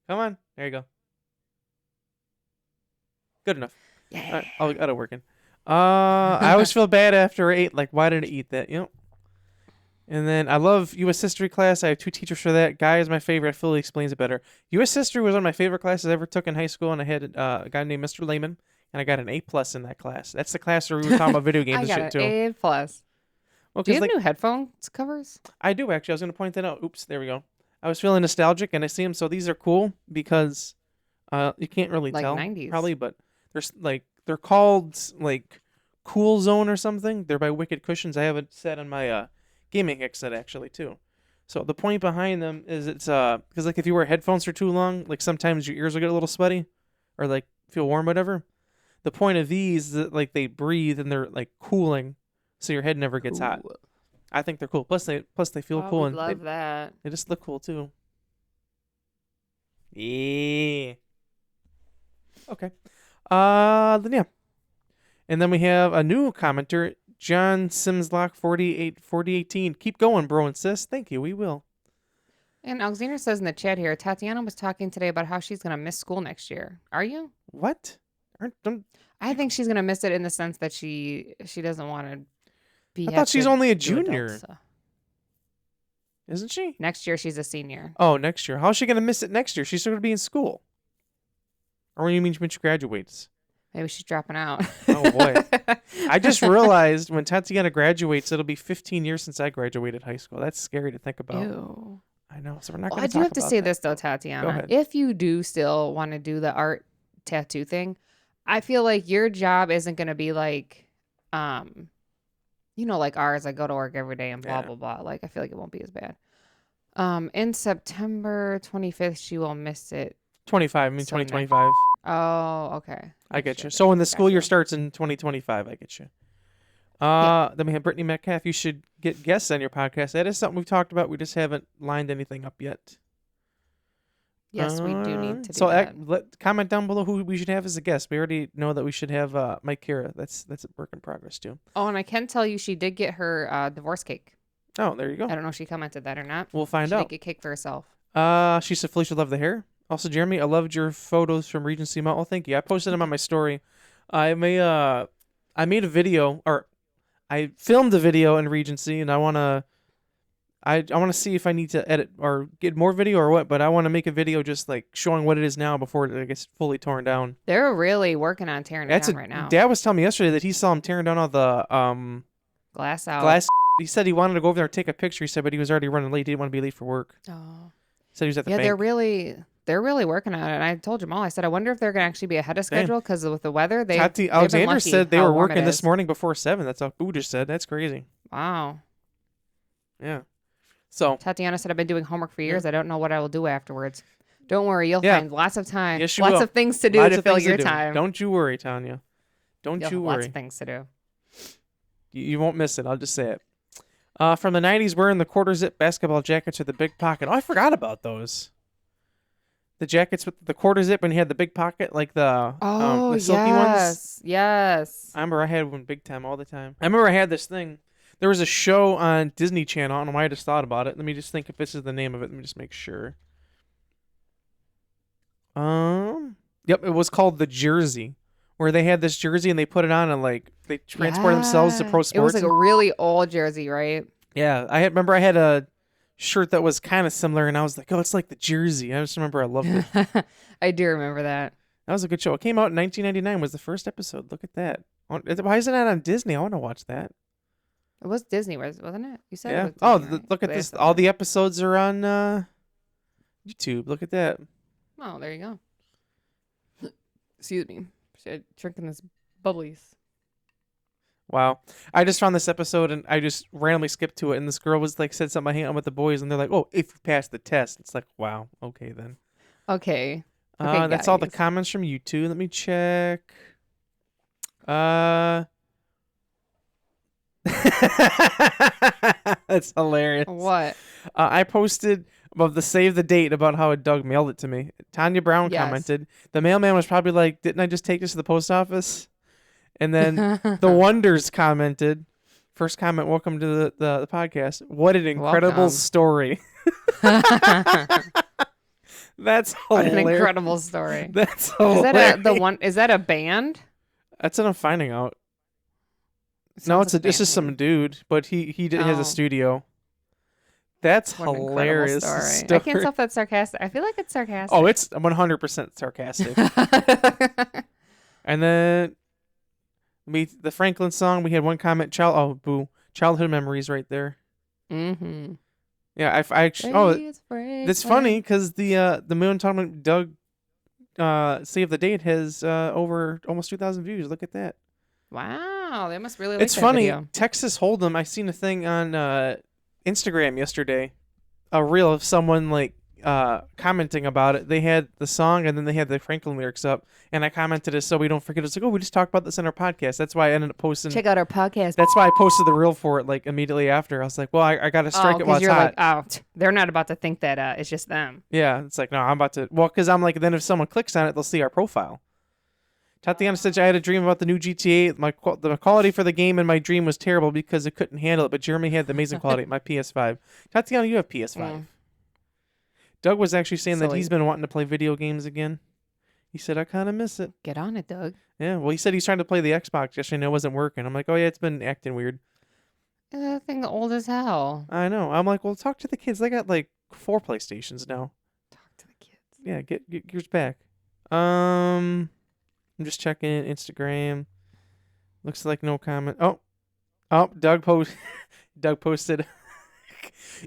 Come on. There you go. Good enough. Yeah. I got it working. I always feel bad after I ate. Why did I eat that? And then I love U.S. History class. I have 2 teachers for that. Guy is my favorite. I feel he explains it better. U.S. History was one of my favorite classes I ever took in high school, and I had a guy named Mr. Lehman, and I got an A+ in that class. That's the class where we were talking about video games and shit, too. I got an A+. Well, do you have new headphones covers? I do, actually. I was going to point that out. Oops, there we go. I was feeling nostalgic, and I see them. So these are cool because you can't really tell, 90s. probably, but they're called, Cool Zone or something. They're by Wicked Cushions. I have it set on my gaming headset actually too. So the point behind them is it's because if you wear headphones for too long, sometimes your ears will get a little sweaty or feel warm, whatever. The point of these is that they breathe and they're cooling, so your head never gets hot. I think they're cool. Plus they feel cool and love that. They just look cool too. Yeah. Okay. Then yeah. And then we have a new commenter, John Simslock 4018. Keep going, bro and sis. Thank you. We will. And Alexander says in the chat here, Tatiana was talking today about how she's going to miss school next year. Are you? What? I think she's going to miss it in the sense that she doesn't want to be. I thought she's only a junior. Adults, so. Isn't she? Next year she's a senior. Oh, next year. How's she going to miss it next year? She's still going to be in school. Or when you mean when she graduates? Maybe she's dropping out. Oh, boy. I just realized when Tatiana graduates, it'll be 15 years since I graduated high school. That's scary to think about. Ew. I know. So we're not going to I do have to say this, though, Tatiana. Go ahead. If you do still want to do the art tattoo thing, I feel like your job isn't going to be like ours. I go to work every day and blah, blah, blah. I feel like it won't be as bad. In September 25th, she will miss it. 2025. Oh, okay. I get you. So when the school year starts in 2025, I get you. Then we have Brittany Metcalf. You should get guests on your podcast. That is something we've talked about. We just haven't lined anything up yet. Yes, we do need to do that. Comment down below who we should have as a guest. We already know that we should have Mike Kira. That's a work in progress, too. Oh, and I can tell you she did get her divorce cake. Oh, there you go. I don't know if she commented that or not. We'll find out. She did get cake for herself. She said Felicia loved the hair. Also, Jeremy, I loved your photos from Regency Mall. Well, thank you. I posted them on my story. I made a video, or I filmed a video in Regency, and I want to see if I need to edit or get more video or what, but I want to make a video just showing what it is now before it gets fully torn down. They're really working on tearing it down right now. Dad was telling me yesterday that he saw him tearing down all the glass out. He said he wanted to go over there and take a picture. He said, but he was already running late. He didn't want to be late for work. Oh. Said he was at the bank. They're they're really working on it. And I told Jamal, I said, I wonder if they're going to actually be ahead of schedule because with the weather. Tati Alexander said they were working this morning before 7. That's all Boo just said. That's crazy. Wow. Yeah. So Tatiana said, I've been doing homework for years. I don't know what I will do afterwards. Don't worry. You'll find lots of time. Yes, lots of things to do to fill your time. Don't you worry, Tanya. Don't you worry. Lots of things to do. You won't miss it. I'll just say it. From the 90s, wearing the quarter zip basketball jackets with the big pocket. Oh, I forgot about those. The jackets with the quarter zip when you had the big pocket, like the silky ones. Yes. I remember I had one big time all the time. I remember I had this thing. There was a show on Disney Channel. I don't know why I just thought about it. Let me just think if this is the name of it. Let me just make sure. Yep, it was called The Jersey, where they had this jersey and they put it on and like they transport themselves to pro sports. It was like a really old jersey, right? Yeah, remember I had a shirt that was kind of similar, and I was like, oh, it's like the jersey. I just remember I loved it. I do remember that. That was a good show. It came out in 1999. Was the first episode. Look at that. Why isn't that on Disney? I want to watch that. It was Disney, wasn't it? You said yeah. it was Disney, Look at this. All the episodes are on YouTube. Look at that. Oh, there you go. Excuse me. Drinking this bubblies. Wow. I just found this episode and I just randomly skipped to it, and this girl was like said something, hang out with the boys, and they're like, oh, if you pass the test. It's like, wow, okay then. Okay. That's all the comments from YouTube. Let me check. That's hilarious. What? I posted of the save the date about how Doug mailed it to me. Tanya Brown commented, the mailman was probably like, didn't I just take this to the post office? And then the Wonders commented, first comment, welcome to the podcast. What an incredible story. That's hilarious. What an incredible story. That's hilarious. Is that a band? That's what I'm finding out. No, it's just some dude, but he has a studio. That's hilarious. Story. I can't tell if that's sarcastic. I feel like it's sarcastic. Oh, it's 100% sarcastic. And then the Franklin song, we had one comment. Childhood memories right there. Mm-hmm. Yeah, I actually. That's funny because the Moon Tournament Doug Save the Date has over almost 2,000 views. Look at that. Wow, they must really like it's that funny. video. Texas Hold'em, I seen a thing on Instagram yesterday, a reel of someone like commenting about it. They had the song and then they had the Franklin lyrics up, and I commented it so we don't forget. It's like, oh, we just talked about this in our podcast. That's why I ended up posting. Check out our podcast. That's why I posted the reel for it like immediately after. I was like, well, I got to strike it while it's hot. Like, they're not about to think that it's just them. Yeah, it's like, no, I'm about to. Well, because I'm like, then if someone clicks on it, they'll see our profile. Tatiana said, I had a dream about the new GTA. The quality for the game in my dream was terrible because it couldn't handle it, but Jeremy had the amazing quality. My PS5. Tatiana, you have PS5. Yeah. Doug was actually saying that he's been wanting to play video games again. He said, I kind of miss it. Get on it, Doug. Yeah, well, he said he's trying to play the Xbox yesterday and it wasn't working. I'm like, oh, yeah, it's been acting weird. That thing old as hell. I know. I'm like, well, talk to the kids. They got like 4 PlayStations now. Talk to the kids. Yeah, get yours back. I'm just checking Instagram. Looks like no comment. Oh, Doug posted.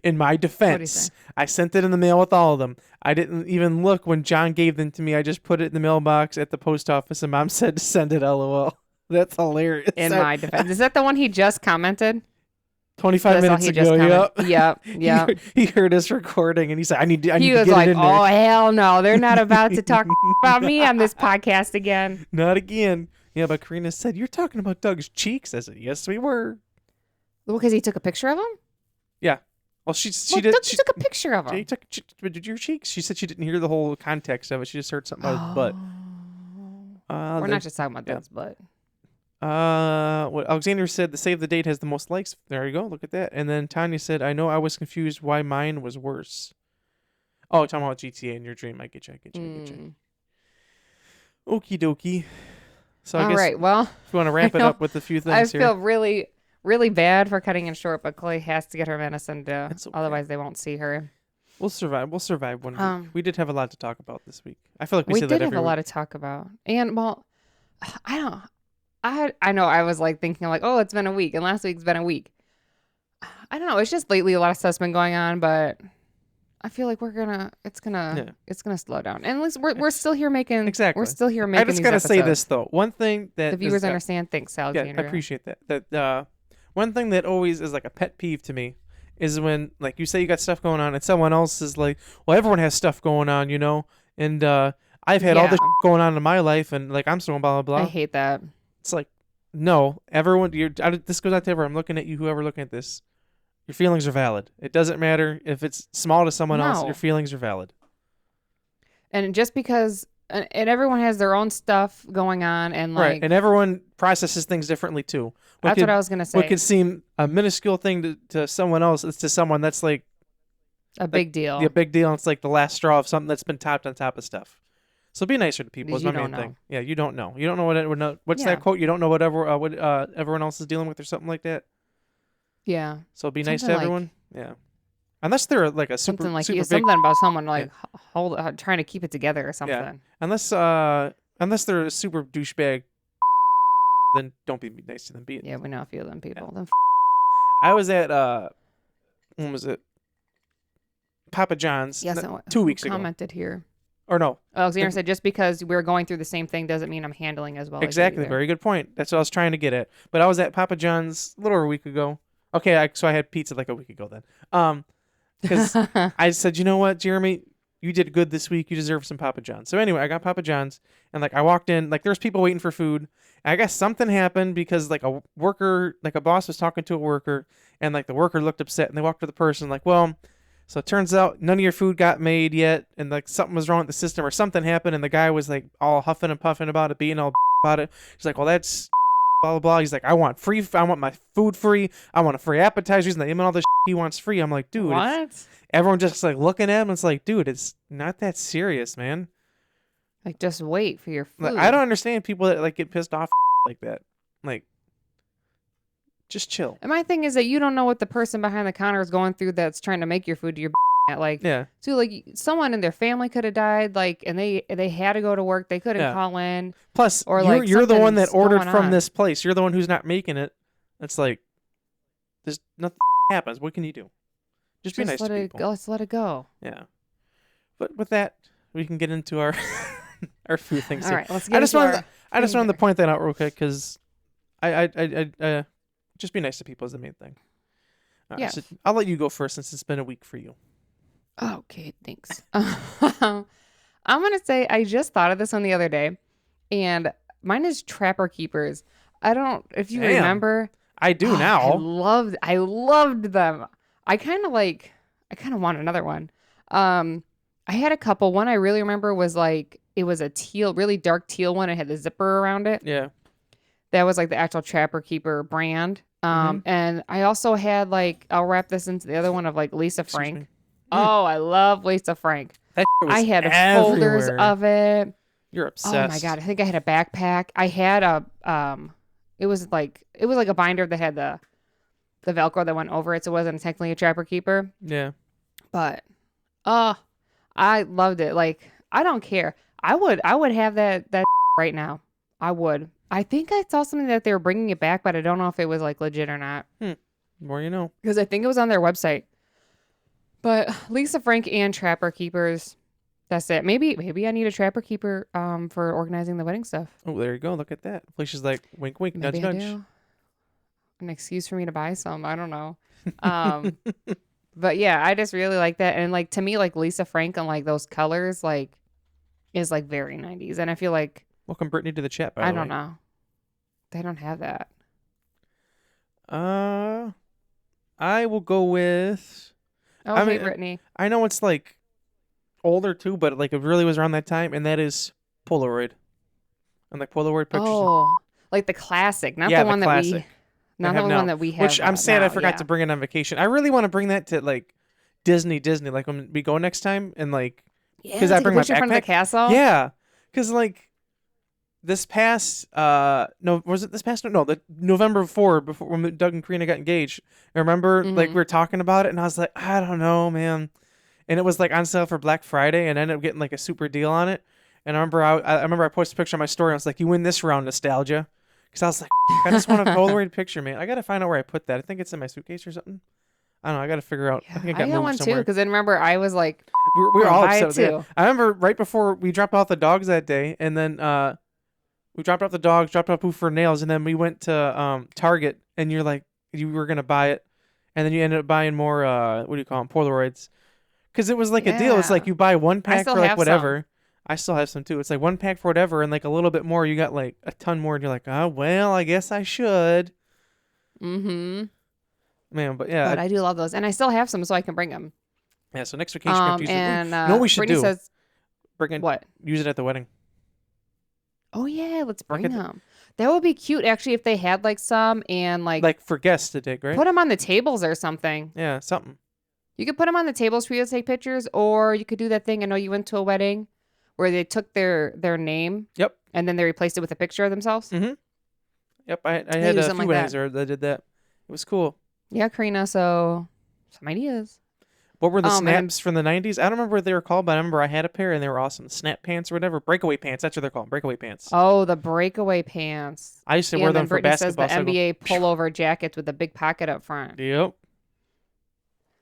In my defense, I sent it in the mail with all of them. I didn't even look when John gave them to me. I just put it in the mailbox at the post office, and Mom said to send it. LOL. That's hilarious. In my defense, is that the one he just commented? 25 minutes ago. Yep. He heard us recording, and he said, "I need to get it in there." He was like, "Oh hell no, they're not about to talk about me on this podcast again." Not again. Yeah, but Karina said, "You're talking about Doug's cheeks." I said, "Yes, we were." Well, because he took a picture of him. Yeah. Well, she did. Doug took a picture of him. Did your cheeks? She said she didn't hear the whole context of it. She just heard something about his butt. We're not just talking about Doug's butt. What Alexander said, the save the date has the most likes. There you go. Look at that. And then Tanya said, I know I was confused why mine was worse. Oh, talking about GTA in your dream. I get you. Okie dokie. So I guess right, well, if you want to wrap it up with a few things here. I feel really, really bad for cutting it short, but Chloe has to get her medicine okay. Otherwise they won't see her. We'll survive one week. We did have a lot to talk about this week. I feel like we said that did have a lot to talk about. And, well, I know I was like thinking like, oh, it's been a week and last week's been a week. I don't know. It's just lately a lot of stuff's been going on, but I feel like it's gonna slow down. And at least we're still here making exactly. We're still here making. I just gotta say this though. One thing that the viewers understand. Thanks, Alexandra. Yeah, I appreciate that. That one thing that always is like a pet peeve to me is when like you say you got stuff going on and someone else is like, well, everyone has stuff going on, you know, and I've had all this going on in my life and like I'm so blah blah blah. I hate that. It's like, no, everyone. This goes out to everyone. I'm looking at you, whoever looking at this. Your feelings are valid. It doesn't matter if it's small to someone else. Your feelings are valid. And just because, and everyone has their own stuff going on, and like, right, and everyone processes things differently too. That's what I was gonna say. What could seem a minuscule thing to someone else, it's to someone that's like a big deal. Yeah, big deal. And it's like the last straw of something that's been topped on top of stuff. So be nicer to people is my main thing. Yeah, you don't know. You don't know what's that quote? You don't know what everyone else is dealing with or something like that. Yeah. So be nice to everyone. Yeah. Unless they're like a super something like super big, something about someone like trying to keep it together or something. Yeah. Unless they're a super douchebag, then don't be nice to them. Yeah, we know a few of them people. Yeah. I was at when was it? Papa John's. Yes, 2 weeks ago. Commented here. Or no. Alexander said, just because we're going through the same thing doesn't mean I'm handling as well. Exactly. Very good point. That's what I was trying to get at. But I was at Papa John's a little over a week ago. Okay, so I had pizza like a week ago then. Because I said, you know what, Jeremy, you did good this week. You deserve some Papa John's. So anyway, I got Papa John's, and like I walked in, like there's people waiting for food. And I guess something happened because like a worker, like a boss was talking to a worker, and like the worker looked upset, and they walked to the person like, well. So it turns out none of your food got made yet, and like something was wrong with the system or something happened, and the guy was like all huffing and puffing about it, being all about it. He's like, well, that's blah, blah, blah. He's like, I want my food free. I want a free appetizer. He's like, even all this he wants free. I'm like, dude. What? Everyone just like looking at him. It's like, dude, it's not that serious, man. Like, just wait for your food. Like, I don't understand people that like get pissed off like that. Like, just chill. And my thing is that you don't know what the person behind the counter is going through that's trying to make your food to your at. Like, yeah. So like someone in their family could have died, like, and they had to go to work. They couldn't call in. Plus, or you're the one that ordered from this place. You're the one who's not making it. It's like, there's nothing happens. What can you do? Just be nice to people. Let's let it go. Yeah. But with that, we can get into our our food things. All right, let's get I just wanted to point that out real quick because I just be nice to people is the main thing. Yeah. So I'll let you go first since it's been a week for you. Okay, thanks. I'm going to say I just thought of this one the other day, and mine is Trapper Keepers. I don't, if you remember. I do now. I loved them. I kind of want another one. I had a couple. One I really remember was like, it was a teal, really dark teal one. It had the zipper around it. Yeah. That was like the actual Trapper Keeper brand. And I also had like, I'll wrap this into the other one of like Lisa Frank. Oh, I love Lisa Frank. I had folders of it. You're obsessed. Oh my God. I think I had a backpack. I had it was like a binder that had the Velcro that went over it. So it wasn't technically a Trapper Keeper. Yeah. But, I loved it. Like, I don't care. I would have that right now. I would. I think I saw something that they were bringing it back, but I don't know if it was like legit or not. More you know. Because I think it was on their website. But Lisa Frank and Trapper Keepers, that's it. Maybe I need a Trapper Keeper for organizing the wedding stuff. Oh, there you go. Look at that. Felicia's like, wink, wink, maybe nudge, nudge. An excuse for me to buy some. I don't know. But yeah, I just really like that. And like, to me, like Lisa Frank and like those colors, like, is like very 90s. And I feel like. Welcome Brittany to the chat, by the way. I don't know. They don't have that. I will go with. Oh, hey, Brittany. I know it's like older too, but like it really was around that time, and that is Polaroid. And like Polaroid pictures. Oh, like the classic, not the one that we. Not the one that we have. Which I'm sad I forgot to bring it on vacation. I really want to bring that to like Disney, like when we go next time, and like because I bring my backpack. In front of the castle. Yeah, because like. This past the November 4 before when Doug and Karina got engaged. I remember like we were talking about it and I was like, I don't know, man. And it was like on sale for Black Friday and I ended up getting like a super deal on it. And I remember I posted a picture on my story and I was like, you win this round, nostalgia. Because I was like, I just want a Polaroid picture, man. I gotta find out where I put that. I think it's in my suitcase or something. I don't know. I got to figure out. Yeah, I think I I got got moved one too, somewhere. because then remember I was like, We were all buy it upset. Yeah. too. I remember right before we dropped off the dogs that day, and then we dropped off the dogs, dropped off Pooh for nails, and then we went to Target, and you're like, you were gonna buy it, and then you ended up buying more what do you call them, Polaroids, because it was like a deal. It's like Yeah. you buy one I pack still for like have whatever. I still have some too. It's like one pack for whatever, and like a little bit more, you got like a ton more, and you're like, oh well, I guess I should. Mm-hmm. Man, but yeah, But I do love those, and I still have some, so I can bring them. yeah. So next vacation, we have to use it. And You know what we should Brittany do? says, Bring it. what? Use it at the wedding. Oh yeah, let's bring Look at them. That would be cute, actually, if they had like some and Like for guests to dig, right? put them on the tables or something. Yeah, something. You could put them on the tables for you to take pictures, or you could do that thing. I know you went to a wedding where they took their name. Yep. And then they replaced it with a picture of themselves. Mm-hmm. Yep. I had do a few something like weddings that. that did that. It was cool. Yeah, Karina. So some ideas. What were the and snaps from the 90s? I don't remember what they were called, but I remember I had a pair and they were awesome. Snap pants or whatever. Breakaway pants. That's what they're called. Breakaway pants. Oh, the breakaway pants. I used to wear them for Brittany basketball. says the NBA pullover jackets with the big pocket up front. Yep.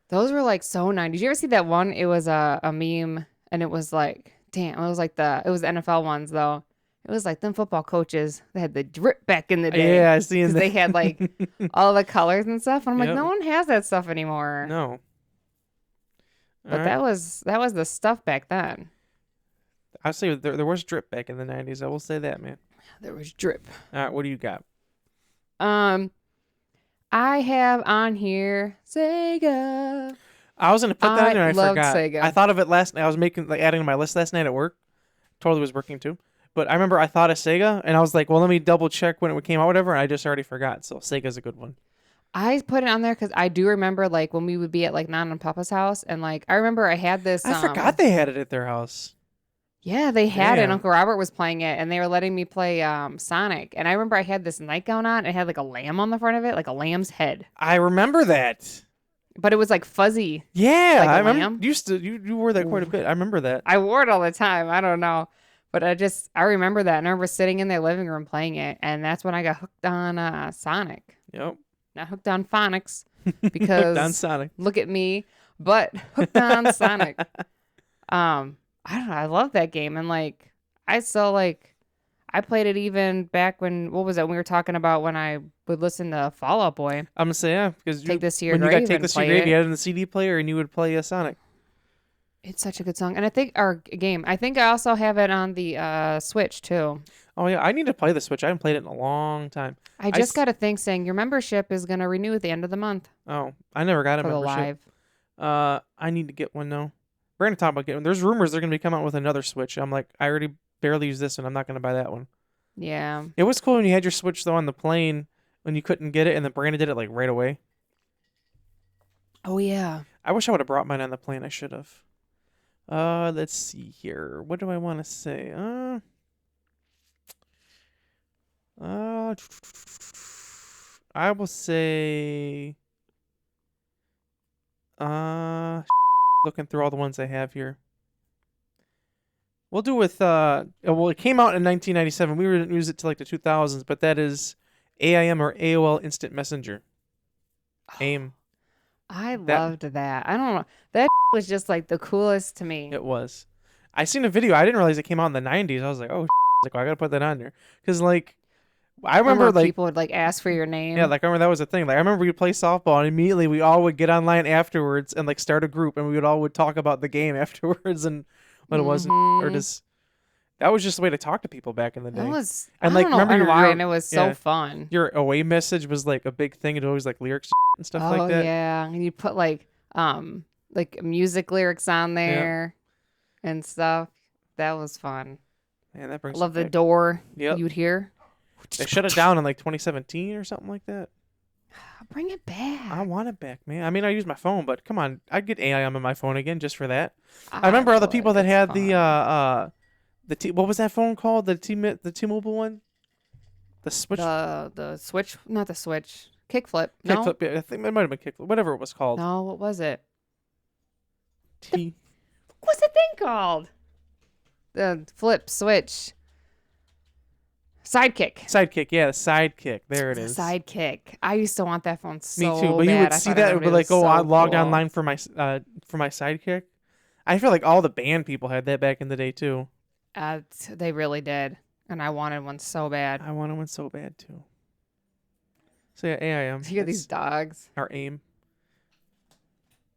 Those were like so 90s. Did you ever see that one? It was a meme, and it was like, damn, it was the NFL ones though. It was like them football coaches. They had the drip back in the day. Yeah, I see. Because they had like all the colors and stuff. And I'm like, Yep. no one has that stuff anymore. No. But that was the stuff back then. I'll say there was drip back in the 90s. I will say that, man. There was drip. All right, what do you got? I have on here Sega. I was gonna put that in there and I loved forgot. Sega. I thought of it last night. I was adding to my list last night at work. Totally was working too. But I remember I thought of Sega and I was like, well, let me double check when it came out, whatever. And I just already forgot. So Sega's a good one. I put it on there because I do remember like when we would be at like Nana and Papa's house, and like I remember I had this. I forgot they had it at their house. Yeah, they had it. Damn. Uncle Robert was playing it, and they were letting me play Sonic. And I remember I had this nightgown on. It had like a lamb on the front of it, like a lamb's head, I remember that. but it was like fuzzy. Yeah, Like a I remember. lamb? You wore that quite a bit. I remember that. I wore it all the time. I don't know. But I remember that. And I remember sitting in their living room playing it. And that's when I got hooked on Sonic. Yep. Not hooked on phonics because Hooked on Sonic. look at me, but hooked on Sonic. I don't know. I love that game. And like, I still like, I played it even back when, what was it? We were talking about when I would listen to Fall Out Boy. I'm going to say, yeah. Because Take This to Your when you Grave got Take and This to Your play Grave, you it. had it in the CD player and you would play Sonic. It's such a good song. And I think I also have it on the Switch too. Oh, yeah. I need to play the Switch. I haven't played it in a long time. I just got a thing saying your membership is going to renew at the end of the month Oh, I never got a for the membership. live. I need to get one though. We're gonna talk about getting. There's rumors they're gonna be coming out with another Switch. I'm like, I already barely use this one. I'm not gonna buy that one. Yeah. It was cool when you had your Switch though on the plane when you couldn't get it, and then Brandon did it like right away. Oh, yeah. I wish I would have brought mine on the plane. I should have. Let's see here. What do I want to say? I will say. Looking through all the ones I have here. We'll do with well, it came out in 1997. We didn't use it till like the 2000s, but that is AIM or AOL Instant Messenger. AIM. I loved that. I don't know. That was just like the coolest to me. It was. I seen a video. I didn't realize it came out in the 90s. I was like, oh, like, well, I gotta put that on there because like I remember like people would like ask for your name. yeah, like I remember that was a thing. Like I remember we'd play softball and immediately we all would get online afterwards and like start a group and we would talk about the game afterwards and what it was or just that was just the way to talk to people back in the day. That was and I like don't know remember why, your and it was so fun. Your away message was like a big thing. It always like lyrics and stuff like that. Oh yeah, and you put like music lyrics on there and stuff. That was fun. Man, that brings Love the back. door. Yep. You'd hear. They shut it down in like 2017 or something like that. Bring it back. I want it back, man. I mean, I use my phone, but come on, I'd get AIM on my phone again just for that. I remember all the people that had fun. what was that phone called? The T-Mobile one? The Switch? The Switch, not the Switch. Kickflip. No? Kickflip. Yeah, I think it might have been Kickflip. Whatever it was called. No, what was it? T. What's the thing called? The flip switch. Sidekick. Yeah, the Sidekick. There it It's is. a Sidekick. I used to want that phone so Me too. But bad. you would I see thought that it everybody would like, was so I logged cool. online for my Sidekick. I feel like all the band people had that back in the day too. They really did, and I wanted one so bad. I wanted one so bad too. So yeah, AIM. You hear these dogs? Our aim.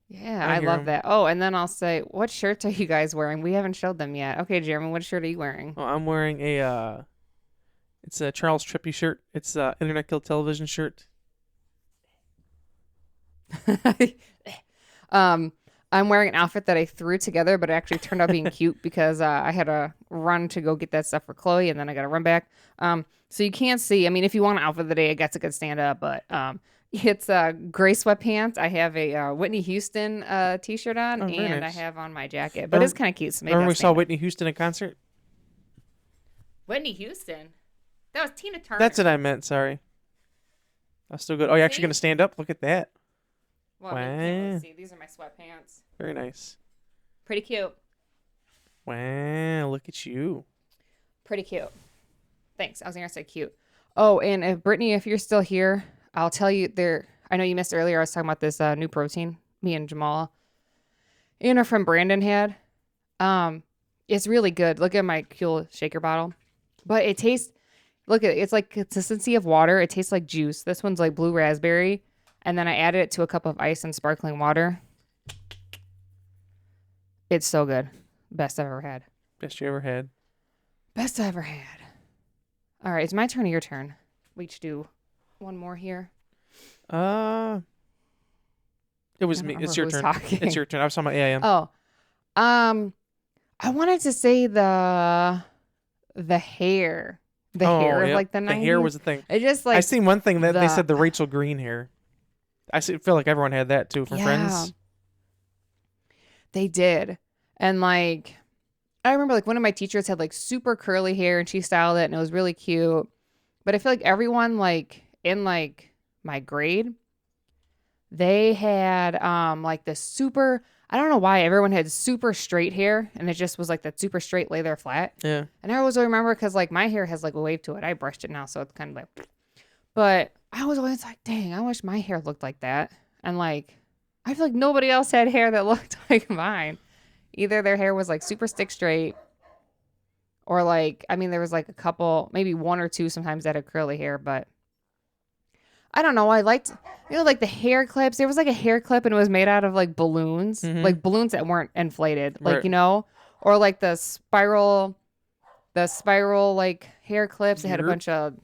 Yeah, I I hear love 'em. that. Oh, and then I'll say, what shirts are you guys wearing? We haven't showed them yet. Okay, Jeremy, what shirt are you wearing? Oh, I'm wearing it's a Charles Trippy shirt. It's a Internet Kill Television shirt. I'm wearing an outfit that I threw together, but it actually turned out being cute because I had to run to go get that stuff for Chloe, and then I got to run back. So you can't see. I mean, if you want an outfit of the day, I guess it could stand up, but it's gray sweatpants. I have a Whitney Houston t-shirt on, Oh, and nice. I have on my jacket. But it's kind of cute. So maybe Remember I'll we saw stand up. Whitney Houston in concert? Whitney Houston? That was Tina Turner. That's what I meant. Sorry. That's still good. Oh, you're actually See? going to stand up? Look at that. Well, I mean, you can't really Wow. see. These are my sweatpants. Very nice. Pretty cute. Wow, look at you. Pretty cute. Thanks. I was going to say cute. Oh, and if Brittany, if you're still here, I'll tell you I know you missed earlier. I was talking about this new protein me and Jamal and our friend Brandon had. It's really good. Look at my cool shaker bottle. But it tastes, look at it. It's like consistency of water. It tastes like juice. This one's like blue raspberry. And then I added it to a cup of ice and sparkling water. It's so good. Best I've ever had. Best you ever had. Best I ever had. All right, it's my turn or your turn? We each do one more here. It was me. It's your turn. Talking. It's your turn. I was talking about AIM. Oh, I wanted to say the hair, hair of like the 90s. The hair was the thing. It just like I seen one thing that they said the Rachel Green hair. Feel like everyone had that too from Friends. They did, and like I remember like one of my teachers had like super curly hair and she styled it and it was really cute. But I feel like everyone like in like my grade, they had like the super, I don't know why everyone had super straight hair and it just was like that super straight lay there flat. Yeah. And I always remember because like my hair has like a wave to it. I brushed it now, so it's kind of like, but I was always like, dang, I wish my hair looked like that. And like, I feel like nobody else had hair that looked like mine. Either their hair was like super stick straight or like, I mean, there was like a couple, maybe one or two sometimes that had curly hair, but I don't know. I liked, like the hair clips. There was like a hair clip and it was made out of like balloons, like balloons that weren't inflated, like, Right. Or like the spiral like hair clips. It had a bunch of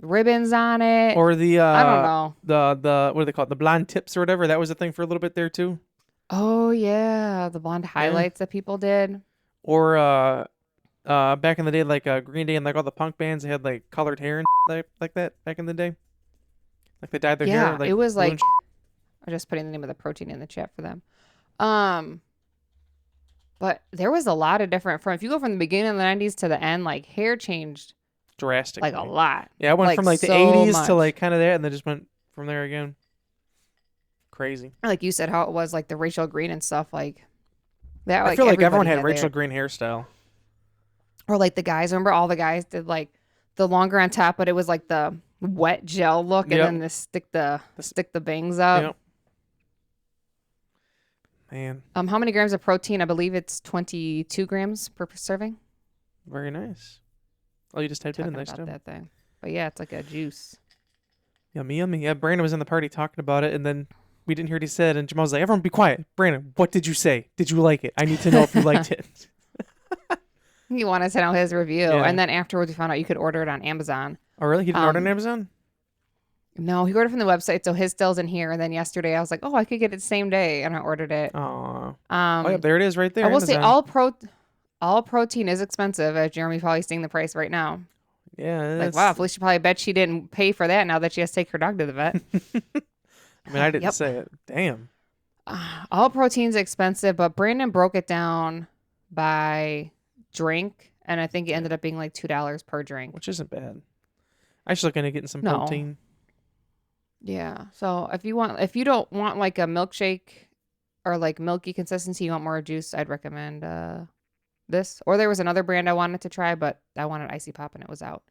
ribbons on it. Or the I don't know. the what do they call it? The blonde tips or whatever. That was a thing for a little bit there too. Oh yeah, the blonde highlights that people did. Or back in the day, like Green Day and like all the punk bands, they had like colored hair and like that back in the day. Like they dyed their hair. Like it was blue like and I'm just putting the name of the protein in the chat for them. But there was a lot of different if you go from the beginning of the 90s to the end, like hair changed drastically. like a lot. Yeah, it went from like the so 80s much. to like kind of there, and then just went from there again. Crazy. Like you said, how it was like the Rachel Green and stuff like that. I feel like everyone had everybody Rachel their- Green hairstyle. Or like the guys. Remember all the guys did like the longer on top, but it was like the wet gel look, and Yep. then stick the bangs up. Yep. Man, How many grams of protein? I believe it's 22 grams per serving. very nice. Oh, you just typed it in. Talking Nice about job. that thing. But yeah, it's like a juice. Yummy, yummy. Yeah, Brandon was in the party talking about it, and then we didn't hear what he said, and Jamal was like, everyone be quiet. Brandon, what did you say? Did you like it? I need to know if you liked it. He wanted to know his review. Yeah. And then afterwards, we found out you could order it on Amazon. Oh, really? He didn't order on Amazon? No, he ordered from the website, so his still's in here. And then yesterday, I was like, oh, I could get it the same day. And I ordered it. Aw. Oh, yeah, there it is right there. I will say Amazon. all protein is expensive, as Jeremy's probably seeing the price right now. Yeah. Like, that's- wow, Felicia probably bet she didn't pay for that now that she has to take her dog to the vet. I mean, I didn't Yep. say it. Damn. All protein's expensive, but Brandon broke it down by drink. And I think it ended up being like $2 per drink. Which isn't bad. I should look into getting some No. protein. Yeah. So if you don't want like a milkshake or like milky consistency, you want more juice, I'd recommend this. Or there was another brand I wanted to try, but I wanted Icy Pop and it was out.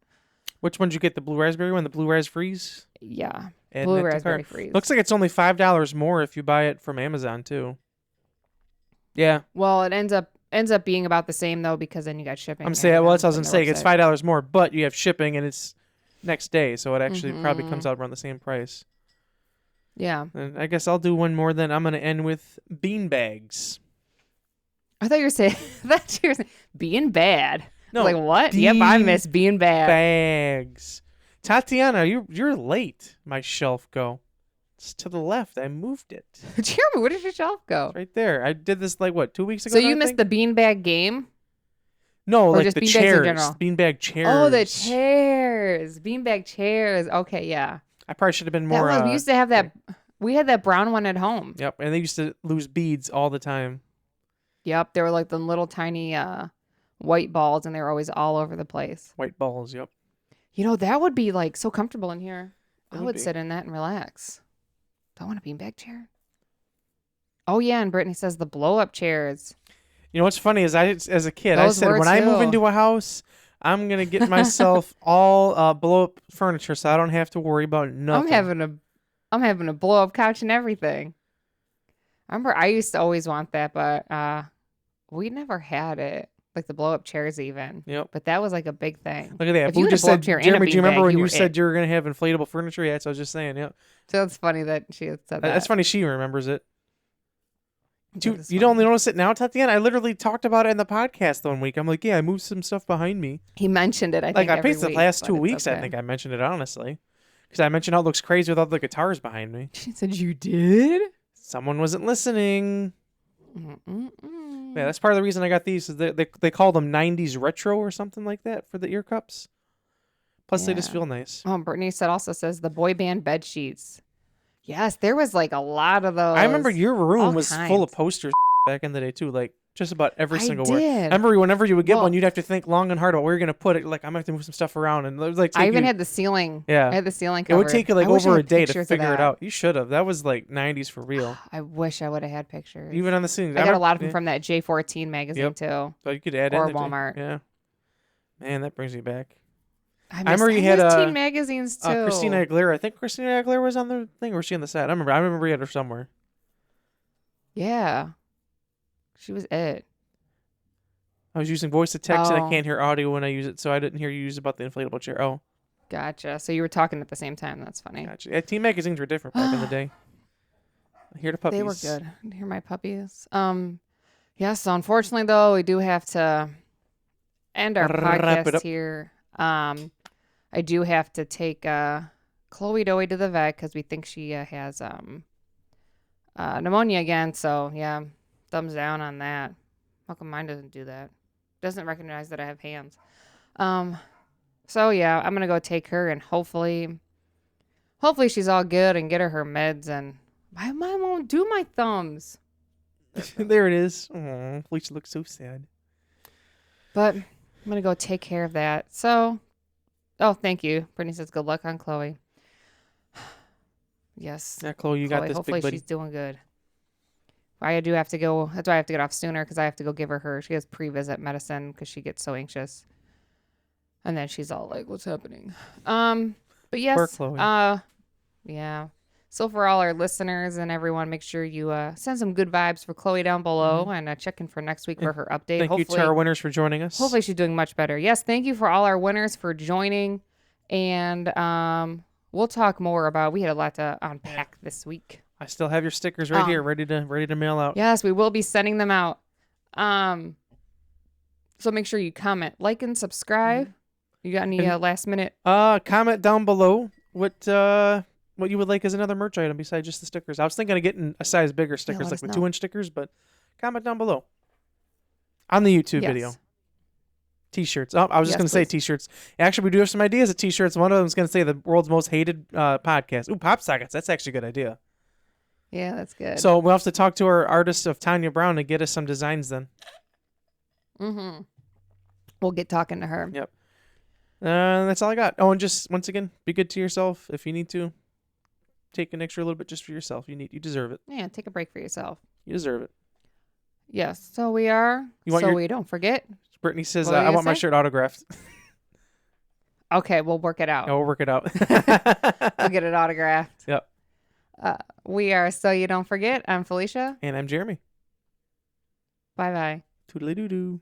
Which one did you get? The blue raspberry one? The blue raspberry freeze? Yeah. Adding Blue it to raspberry cart. freeze. Looks like it's only $5 more if you buy it from Amazon too. Yeah. Well, it ends up being about the same though because then you got shipping. I'm saying, well, that's what I was on gonna their say. It's website. $5 more, but you have shipping and it's next day, so it actually probably comes out around the same price. Yeah. And I guess I'll do one more. Then I'm gonna end with bean bags. I thought you were saying being bad. No, like what? Yep, I miss being bad. Bags. Tatiana, you're late. My shelf go. It's to the left. I moved it. Jeremy, where did your shelf go? It's right there. I did this like what, 2 weeks ago? So you missed the beanbag game? No, or like just the beanbags chairs. in general? Beanbag chairs. Oh, the chairs. Beanbag chairs. Okay, yeah. I probably should have been more. We used to have that. We had that brown one at home. Yep, and they used to lose beads all the time. Yep, they were like the little tiny white balls, and they were always all over the place. White balls. Yep. You know, that would be like so comfortable in here. I would be. sit in that and relax. Do I want a beanbag chair? Oh yeah, and Brittany says the blow-up chairs. You know what's funny is as a kid, Those I said were when I move too. into a house, I'm gonna get myself all blow-up furniture, so I don't have to worry about nothing. I'm having a blow-up couch and everything. I remember I used to always want that, but we never had it. Like the blow-up chairs even. Yep. But that was like a big thing. Look at that. If you Boo had a just blow-up said, chair and a Jeremy, do you remember beanbag, when you were said it. you were going to have inflatable furniture? Yeah, that's what I was just saying. Yep. So it's funny that she had said that. That's funny she remembers it. That is You don't funny. notice it now, Tatiana? I literally talked about it in the podcast one week. I'm like, yeah, I moved some stuff behind me. He mentioned it, I Like, think, I every paced the week, last but 2 it's weeks, I okay. think I mentioned it, honestly. Because I mentioned how it looks crazy with all the guitars behind me. She said, you did? Someone wasn't listening. Mm-mm-mm. Yeah, that's part of the reason I got these. Is they call them 90s retro or something like that for the ear cups. Plus, they just Yeah. feel nice. Oh, Brittany also says the boy band bed sheets. Yes, there was like a lot of those. I remember your room all was full kinds. of posters back in the day, too. Like, just about every I single word. did. I remember whenever you would get Well- one, you'd have to think long and hard about where you're going to put it. Like, I'm going to have to move some stuff around. And it was like, I even you, had the ceiling. Yeah. I had the ceiling it covered. would take you like I wish I over a had day to pictures of figure it that. out. You should have. That was like 90s for real. I wish I would have had pictures. Even on the ceiling. I got a lot of them from that J14 magazine Yep. too. So you could add or in there, too. Walmart. Yeah. Man, that brings me back. I remember you miss had, teen magazines too. Christina Aguilera. I think Christina Aguilera was on the thing, or was she on the set? I remember we had her somewhere. Yeah, she was it. I was using voice to text, and I Oh. can't hear audio when I use it, so I didn't hear you use about the inflatable chair. Oh, Gotcha. So you were talking at the same time. That's funny. gotcha. Yeah, teen magazines were different back in the day. Here the puppies. They were good. Here my puppies. Yeah. So unfortunately, though, we do have to end our Wrap it podcast up. here. I do have to take Chloe Doey to the vet because we think she has pneumonia again. So yeah, thumbs down on that. How come mine doesn't do that? Doesn't recognize that I have hands. So yeah, I'm gonna go take her and hopefully she's all good and get her meds. And my mom won't do my thumbs. There it is. Oh, Felicia looks so sad. But I'm gonna go take care of that. So, oh, thank you. Brittany says good luck on Chloe. Yes. Yeah, Chloe, you got this, Hopefully big buddy. she's doing good. I do have to go. That's why I have to get off sooner because I have to go give her. She has pre-visit medicine because she gets so anxious. And then she's all like, "What's happening?" But yes. Poor Chloe. Yeah. So for all our listeners and everyone, make sure you send some good vibes for Chloe down below and check in for next week for her update. Thank you to our winners for joining us. Hopefully she's doing much better. Yes, thank you for all our winners for joining. And we'll talk more about, we had a lot to unpack this week. I still have your stickers right here, ready to mail out. Yes, we will be sending them out. So make sure you comment, like, and subscribe. You got any last minute? Comment down below what you would like as another merch item besides just the stickers. I was thinking of getting a size bigger stickers, let like us the know. 2-inch stickers, but comment down below on the YouTube Yes. video. T-shirts. Oh, I was just Yes, going to say please. T-shirts. Actually, we do have some ideas of T-shirts. One of them is going to say the world's most hated podcast. Ooh, pop sockets. That's actually a good idea. Yeah, that's good. So we'll have to talk to our artist of Tanya Brown and get us some designs then. We'll get talking to her. Yep. That's all I got. Oh, and just once again, be good to yourself if you need to. Take an extra little bit just for yourself. You deserve it. Yeah, take a break for yourself. You deserve it. Yes, so we are. You want so your- we don't forget. Brittany says, What were you I gonna want my say? shirt autographed. Okay, we'll work it out. Yeah, we'll work it out. I'll get it autographed. Yep. We are So You Don't Forget. I'm Felicia. And I'm Jeremy. Bye-bye. Toodly-doo-doo.